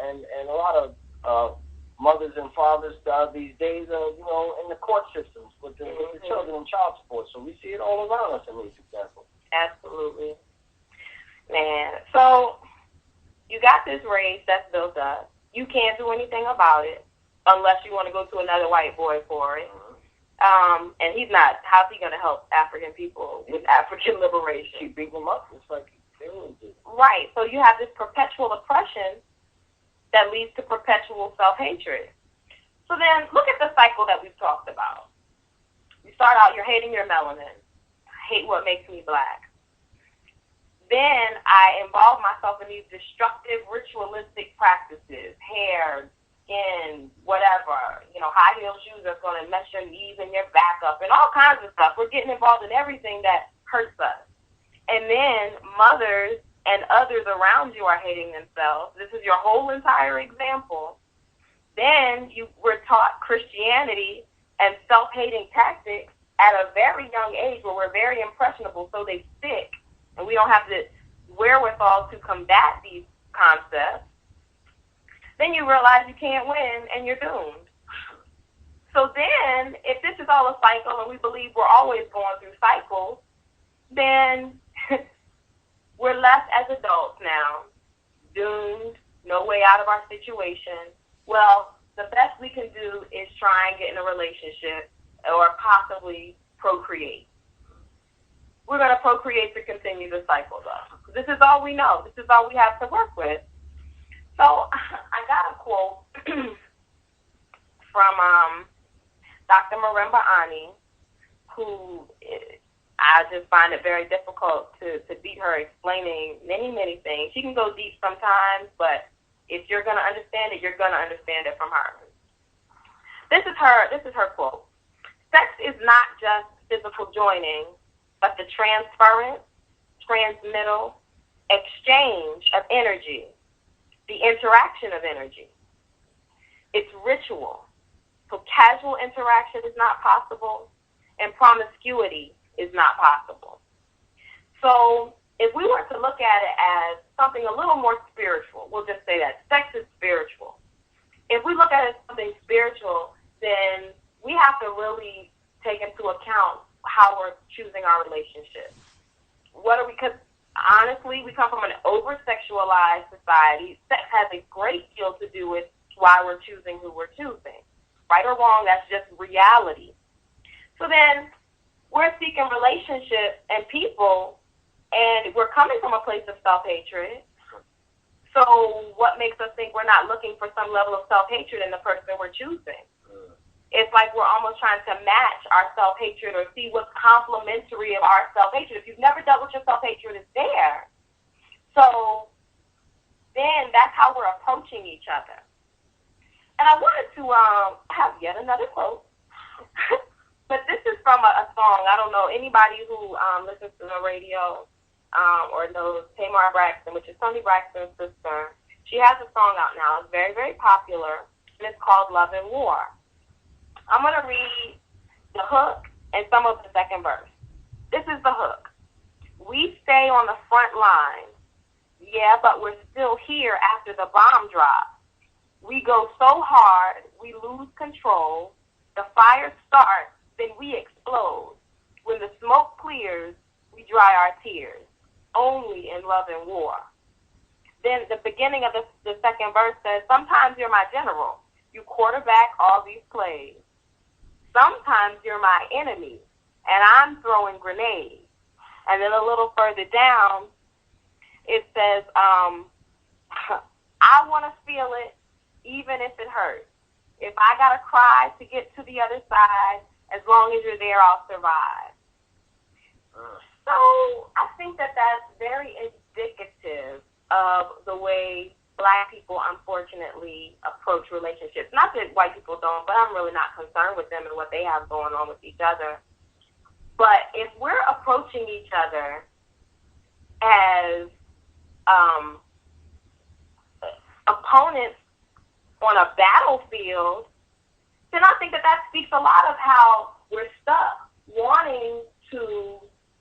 a lot of mothers and fathers these days, in the court systems with the children and child support. So we see it all around us in these examples. Absolutely, man. So you got this rage that's built up. You can't do anything about it unless you want to go to another white boy for it. And he's not. How's he going to help African people with African liberation? Keep beating them up. It's like right. So you have this perpetual oppression that leads to perpetual self-hatred. So then look at the cycle that we've talked about. You start out, you're hating your melanin. I hate what makes me black. Then I involve myself in these destructive ritualistic practices, hair, skin, whatever. High heel shoes that's going to mess your knees and your back up and all kinds of stuff. We're getting involved in everything that hurts us. And then mothers and others around you are hating themselves. This is your whole entire example. Then you were taught Christianity and self-hating tactics at a very young age where we're very impressionable, so they stick. And we don't have the wherewithal to combat these concepts. Then you realize you can't win and you're doomed. So then, if this is all a cycle and we believe we're always going through cycles, then we're left as adults now, doomed, no way out of our situation. Well, the best we can do is try and get in a relationship or possibly procreate. We're going to procreate to continue the cycle, though. This is all we know. This is all we have to work with. So I got a quote from Dr. Marimba Ani, who I just find it very difficult to beat her explaining many, many things. She can go deep sometimes, but if you're going to understand it, you're going to understand it from her. This is her quote. Sex is not just physical joining, but the transference, transmittal, exchange of energy, the interaction of energy. It's ritual, So casual interaction is not possible, and promiscuity is not possible. So if we were to look at it as something a little more spiritual, we'll just say that sex is spiritual. If we look at it as something spiritual, then we have to really take into account how we're choosing our relationships. Because honestly, we come from an over-sexualized society. Sex has a great deal to do with why we're choosing who we're choosing. Right or wrong, that's just reality. So then we're seeking relationships and people, and we're coming from a place of self-hatred. So what makes us think we're not looking for some level of self-hatred in the person we're choosing? It's like we're almost trying to match our self-hatred or see what's complementary of our self-hatred. If you've never dealt with your self-hatred, it's there. So then that's how we're approaching each other. And I wanted to have yet another quote. But this is from a song. I don't know anybody who listens to the radio or knows Tamar Braxton, which is Toni Braxton's sister. She has a song out now. It's very, very popular, and it's called Love and War. I'm going to read the hook and some of the second verse. This is the hook. We stay on the front lines. Yeah, but we're still here after the bomb drops. We go so hard, we lose control. The fire starts, then we explode. When the smoke clears, we dry our tears. Only in love and war. Then the beginning of the second verse says, sometimes you're my general. You quarterback all these plays. Sometimes you're my enemy, and I'm throwing grenades. And then a little further down, it says, I want to feel it, even if it hurts. If I got to cry to get to the other side, as long as you're there, I'll survive. So I think that that's very indicative of the way Black people, unfortunately, approach relationships. Not that white people don't, but I'm really not concerned with them and what they have going on with each other. But if we're approaching each other as opponents on a battlefield, then I think that speaks a lot of how we're stuck wanting to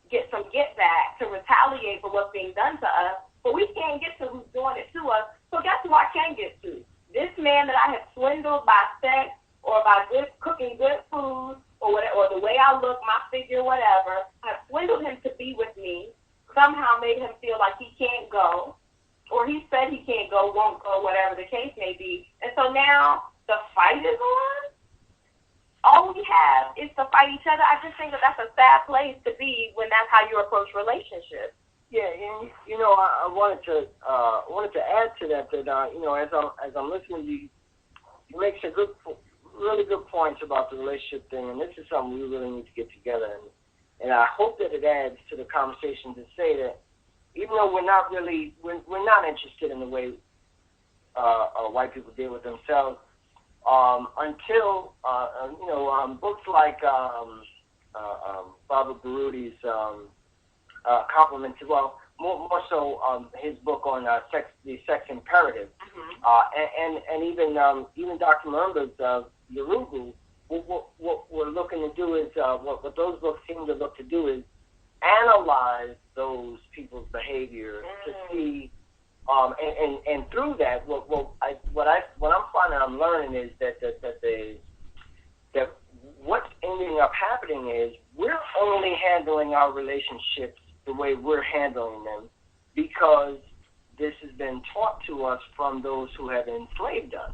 get some get back, to retaliate for what's being done to us, but we can't get to who's doing it to us. So guess who I can get to? This man that I have swindled by sex or by cooking good food or whatever, or the way I look, my figure, whatever. I've swindled him to be with me, somehow made him feel like he can't go, or he said he can't go, won't go, whatever the case may be. And so now the fight is on. All we have is to fight each other. I just think that that's a sad place to be when that's how you approach relationships. Yeah, and I wanted to add to that as I'm listening to you, you make some really good points about the relationship thing, and this is something we really need to get together. And I hope that it adds to the conversation to say that even though we're not interested in the way white people deal with themselves, until books like Barbara Barudi's compliments, well, more so his book on the sex imperative, and even Dr. Murumba's Yorugu. What we're looking to do is what those books seem to look to do is analyze those people's behavior to see, and through that, what I'm finding I'm learning is that what's ending up happening is we're only handling our relationships the way we're handling them because this has been taught to us from those who have enslaved us.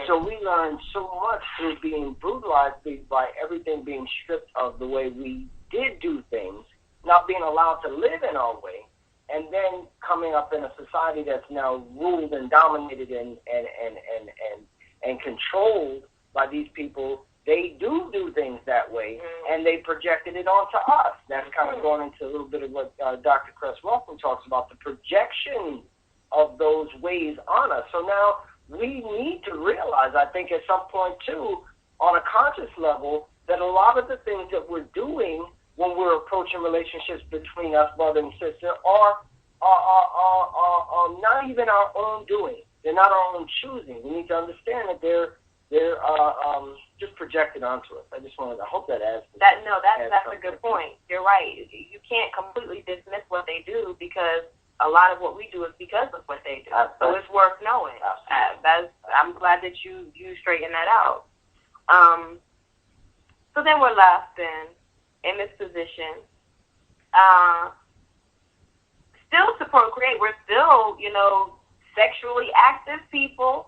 So we learn so much through being brutalized by everything being stripped of the way we did do things, not being allowed to live in our way, and then coming up in a society that's now ruled and dominated and controlled by these people. They do things that way, and they projected it onto us. That's kind of going into a little bit of what Dr. Cress Ruffin talks about, the projection of those ways on us. So now we need to realize, I think at some point too, on a conscious level, that a lot of the things that we're doing when we're approaching relationships between us, brother and sister, are not even our own doing. They're not our own choosing. We need to understand that they're projected onto us. I hope that adds. That's a good point. You're right. You can't completely dismiss what they do because a lot of what we do is because of what they do. So it's worth knowing. I'm glad that you straightened that out. So then we're left in this position. Still to procreate, we're still, sexually active people,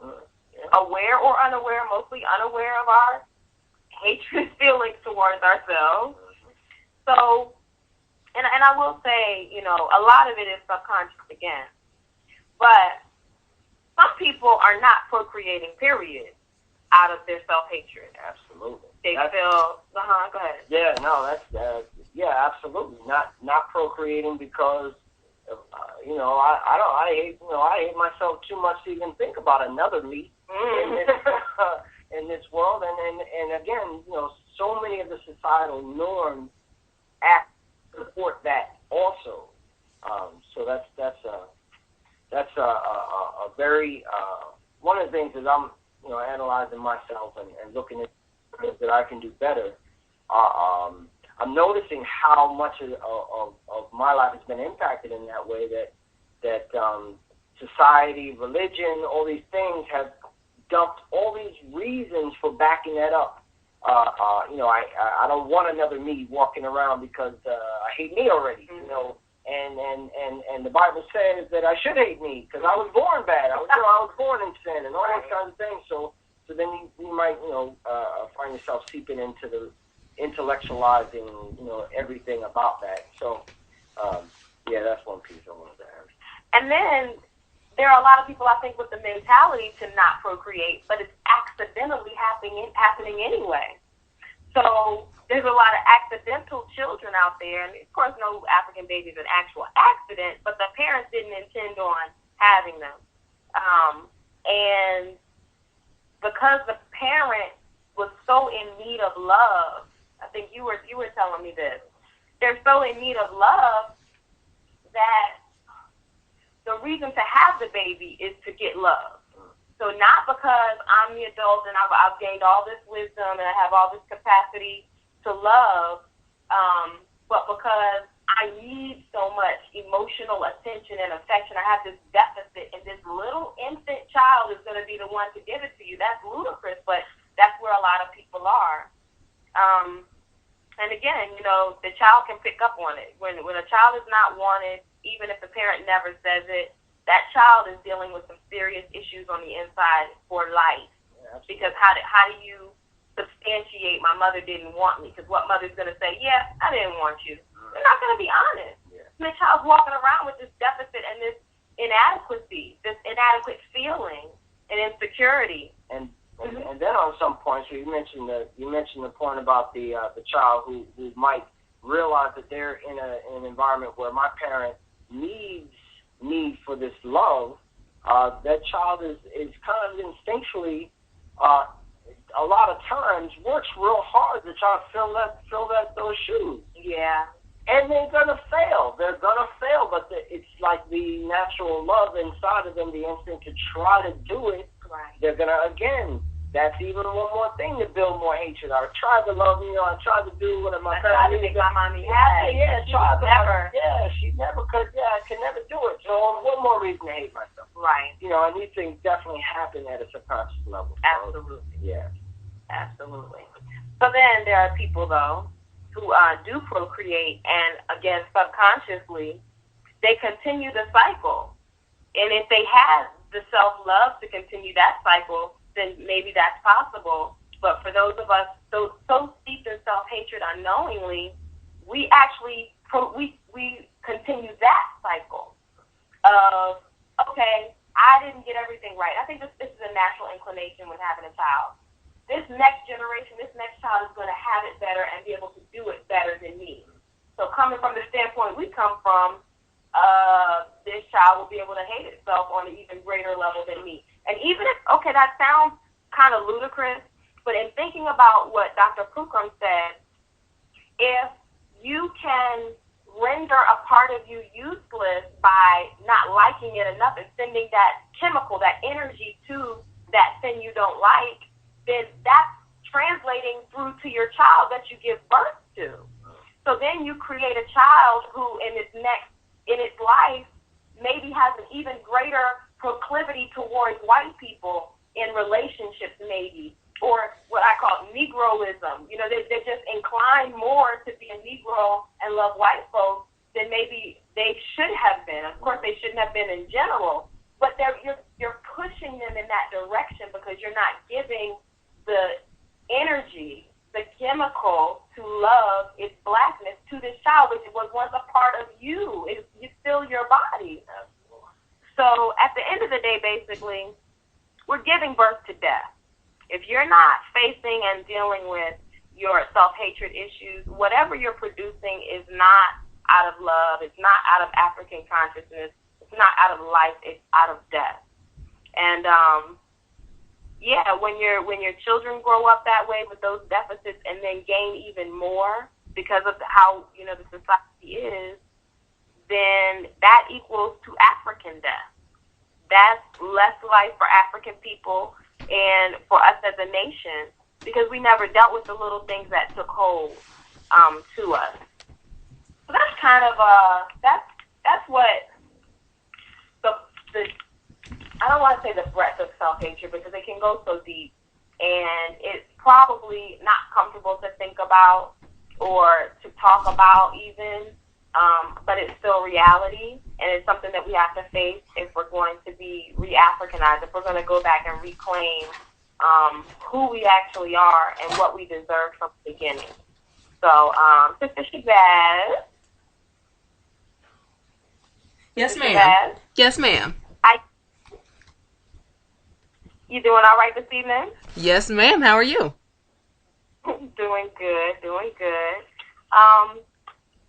aware or unaware, mostly unaware of our hatred feelings towards ourselves. So, and I will say, a lot of it is subconscious again. But some people are not procreating, period, out of their self-hatred. Absolutely. They feel, go ahead. Yeah, no, absolutely. Not procreating because, I hate myself too much to even think about another me in this world. And again, so many of the societal norms support that also. So that's a very one of the things that I'm analyzing myself and looking at things that I can do better. I'm noticing how much of my life has been impacted in that way that society, religion, all these things have dumped all these reasons for backing that up. I don't want another me walking around because I hate me already, and the Bible says that I should hate me because I was born bad. I was born in sin and all those kinds of things. So then you might, find yourself seeping into the intellectualizing, everything about that. So, that's one piece I wanted to add. And then there are a lot of people, I think, with the mentality to not procreate, but it's accidentally happening anyway. So there's a lot of accidental children out there, and of course, no African baby is an actual accident, but the parents didn't intend on having them. And because the parent was so in need of love, I think you were telling me this. They're so in need of love that the reason to have the baby is to get love. So not because I'm the adult and I've gained all this wisdom and I have all this capacity to love, but because I need so much emotional attention and affection. I have this deficit, and this little infant child is going to be the one to give it to you. That's ludicrous, but that's where a lot of people are. And again, the child can pick up on it. When a child is not wanted, even if the parent never says it, that child is dealing with some serious issues on the inside for life. Yeah, because how do you substantiate my mother didn't want me? Because what mother's going to say? Yeah, I didn't want you. They're not going to be honest. Yeah. And the child's walking around with this deficit and this inadequacy, this inadequate feeling and insecurity. And then on some points, you mentioned the point about the child who might realize that they're in an environment where my parent needs me for this love. That child is kind of instinctually, a lot of times works real hard to try to fill those shoes. Yeah. And they're gonna fail. But it's like the natural love inside of them, the instinct to try to do it. Right. They're gonna, again, that's even one more thing to build more hatred. I tried to love I tried to do what my parents did. My mommy happy. Yeah, she never could. Yeah, I could never do it. So one more reason to hate myself. Right. And these things definitely happen at a subconscious level. Absolutely. Yeah. Absolutely. So then there are people, though, who do procreate, and again, subconsciously, they continue the cycle. And if they have the self-love to continue that cycle, then maybe that's possible. But for those of us so steeped in self-hatred unknowingly, we actually we continue that cycle of, okay, I didn't get everything right. I think this is a natural inclination when having a child. This next generation, this next child is going to have it better and be able to do it better than me. So coming from the standpoint we come from, this child will be able to hate itself on an even greater level than me. And even if, okay, that sounds kind of ludicrous, but in thinking about what Dr. Pookrum said, if you can render a part of you useless by not liking it enough and sending that chemical, that energy to that thing you don't like, then that's translating through to your child that you give birth to. So then you create a child who in its life maybe has an even greater proclivity towards white people in relationships maybe, or what I call Negroism. You know, they're just inclined more to be a Negro and love white folks than maybe they should have been. Of course, they shouldn't have been in general, but you're pushing them in that direction because you're not giving the energy, the chemical to love its blackness to this child, which was once a part of you. It's still your body. So at the end of the day, basically, we're giving birth to death. If you're not facing and dealing with your self-hatred issues, whatever you're producing is not out of love. It's not out of African consciousness. It's not out of life. It's out of death. And when your children grow up that way with those deficits and then gain even more because of how the society is, then that equals to African death. That's less life for African people and for us as a nation because we never dealt with the little things that took hold to us. So that's kind of that's what the I don't want to say the breadth of self-hatred because it can go so deep and it's probably not comfortable to think about or to talk about even. But it's still reality, and it's something that we have to face if we're going to be re-Africanized, if we're going to go back and reclaim who we actually are and what we deserve from the beginning. So, Sister Shabazz. Yes, ma'am. Shabazz, Yes, ma'am. You doing all right this evening? Yes, ma'am. How are you? Doing good.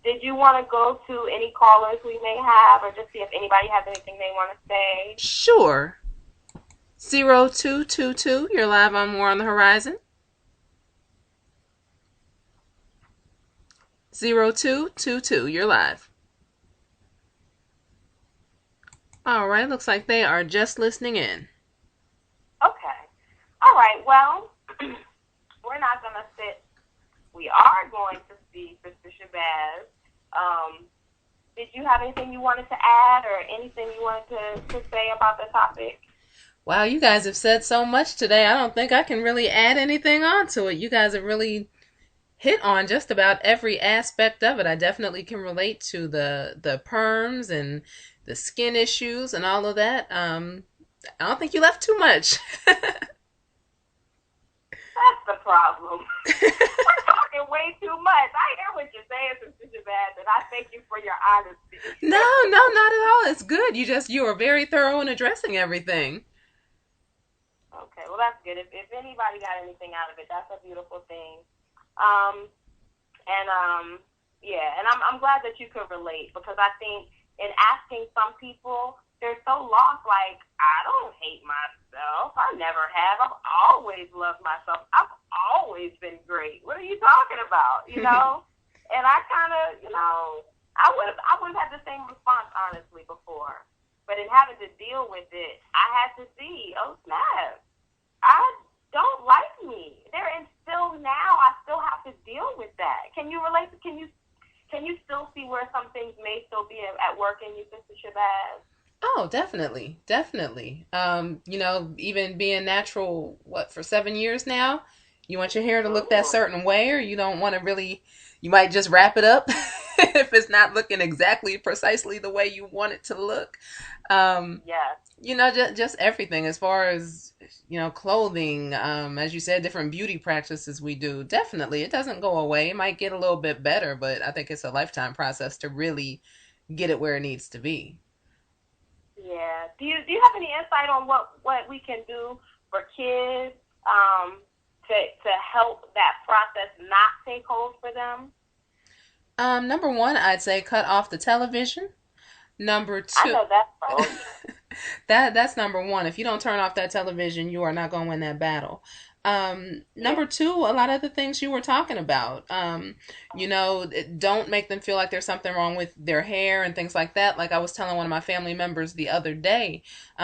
Did you want to go to any callers we may have or just see if anybody has anything they want to say? Sure. 0222, you're live on More on the Horizon. 0222, you're live. All right, looks like they are just listening in. Okay. All right, well, we're not going to sit. We are going to see Sister Shabazz. Did you have anything you wanted to add or anything you wanted to say about the topic? Wow, you guys have said so much today. I don't think I can really add anything onto it. You guys have really hit on just about every aspect of it. I definitely can relate to the perms and the skin issues and all of that. I don't think you left too much. That's the problem. We're talking way too much. I hear what you're saying, Sister Shabazz, and I thank you for your honesty. No, not at all. It's good. You are very thorough in addressing everything. Okay, well that's good. If anybody got anything out of it, that's a beautiful thing. And I'm glad that you could relate because I think in asking some people, they're so lost. Like, I don't hate myself. I never have. I've always loved myself. I've always been great. What are you talking about? You know? And I kind of, I would have had the same response honestly before, but in having to deal with it, I had to see, oh snap, I don't like me. And still now, I still have to deal with that. Can you relate? Can you still see where some things may still be at work in you, Sister Shabazz? Oh, definitely. Even being natural, for 7 years now, you want your hair to look that certain way, or you don't want to really, you might just wrap it up if it's not looking exactly precisely the way you want it to look. Yes. Just everything as far as, clothing, as you said, different beauty practices we do. Definitely. It doesn't go away. It might get a little bit better, but I think it's a lifetime process to really get it where it needs to be. Yeah. Do you have any insight on what we can do for kids to help that process not take hold for them? Number one, I'd say cut off the television. Number two, I know that's that's number one. If you don't turn off that television, you are not going to win that battle. Number two, a lot of the things you were talking about, don't make them feel like there's something wrong with their hair and things like that. Like I was telling one of my family members the other day,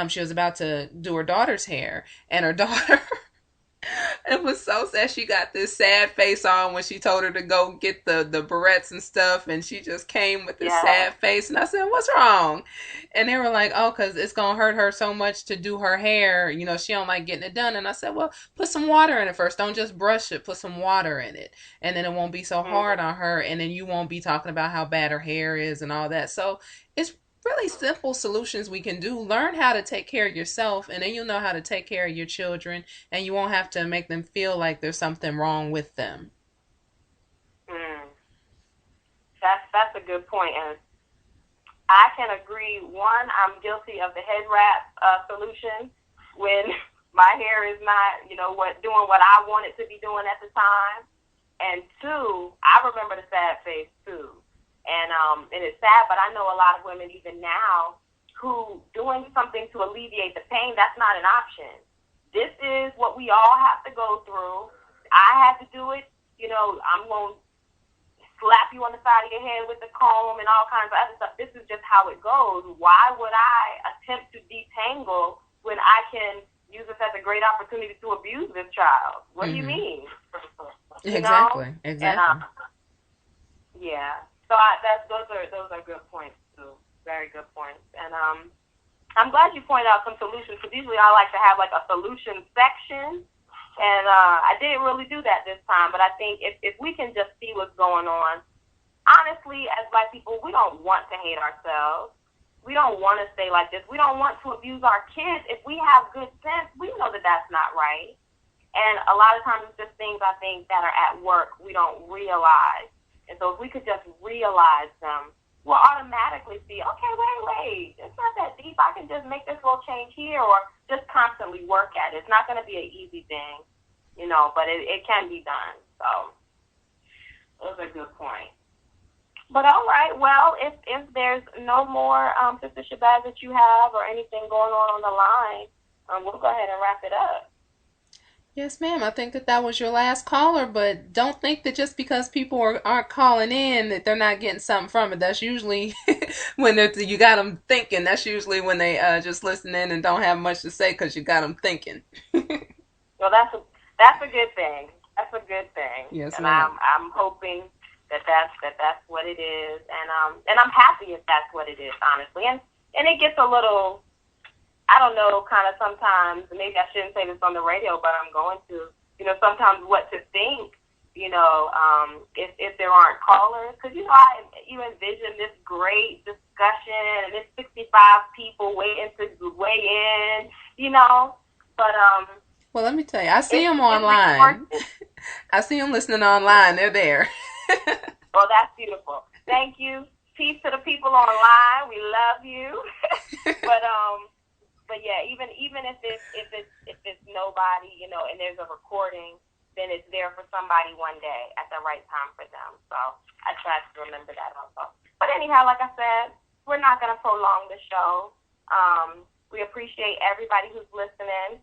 she was about to do her daughter's hair, and her daughter It was so sad. She got this sad face on when she told her to go get the barrettes and stuff, and she just came with this sad face. And I said, "What's wrong?" And they were like, "Oh, because it's gonna hurt her so much to do her hair. You know, she don't like getting it done." And I said, "Well, put some water in it first. Don't just brush it. Put some water in it, and then it won't be so hard on her. And then you won't be talking about how bad her hair is and all that." So it's really simple solutions we can do. Learn how to take care of yourself, and then you'll know how to take care of your children, and you won't have to make them feel like there's something wrong with them. That's a good point, and I can agree. One, I'm guilty of the head wrap solution when my hair is not, doing what I want it to be doing at the time. And two, I remember the sad face too. And it's sad, but I know a lot of women even now who doing something to alleviate the pain, that's not an option. This is what we all have to go through. I had to do it. I'm going to slap you on the side of your head with a comb and all kinds of other stuff. This is just how it goes. Why would I attempt to detangle when I can use this as a great opportunity to abuse this child? What do you mean? Exactly. And, yeah. So those are good points too. Very good points. And I'm glad you pointed out some solutions, because usually I like to have like a solution section, and I didn't really do that this time. But I think if we can just see what's going on, honestly, as Black people, we don't want to hate ourselves. We don't want to stay like this. We don't want to abuse our kids. If we have good sense, we know that that's not right. And a lot of times it's just things I think that are at work we don't realize. And so if we could just realize them, we'll automatically see, okay, wait, it's not that deep. I can just make this little change here, or just constantly work at it. It's not going to be an easy thing, but it can be done. So those are good points. But all right, well, if there's no more, Sister Shabazz, that you have or anything going on the line, we'll go ahead and wrap it up. Yes, ma'am. I think that was your last caller, but don't think that just because people aren't calling in that they're not getting something from it. That's usually when you got them thinking. That's usually when they just listen in and don't have much to say because you got them thinking. Well, that's a good thing. That's a good thing. Yes, and ma'am. I'm hoping that's what it is, and I'm happy if that's what it is, honestly. And it gets a little, I don't know, kind of sometimes, maybe I shouldn't say this on the radio, but I'm going to, sometimes what to think, if there aren't callers. Because, you envision this great discussion and there's 65 people waiting to weigh in, but... Well, let me tell you, I see them online. I see them listening online. They're there. Well, that's beautiful. Thank you. Peace to the people online. We love you. But yeah, even if it's nobody, and there's a recording, then it's there for somebody one day at the right time for them. So I try to remember that also. But anyhow, like I said, we're not going to prolong the show. We appreciate everybody who's listening,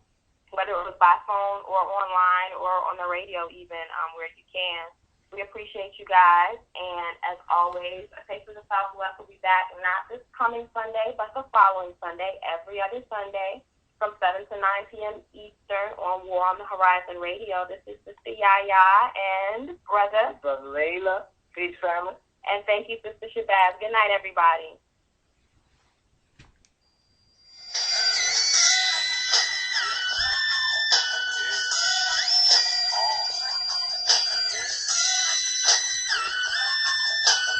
whether it was by phone or online or on the radio even, where you can. We appreciate you guys, and as always, A Taste of the Southwest will be back not this coming Sunday, but the following Sunday, every other Sunday, from 7 to 9 p.m. Eastern on War on the Horizon Radio. This is Sister YaaYaa and Brother Laila. Peace, family. And thank you, Sister Shabazz. Good night, everybody.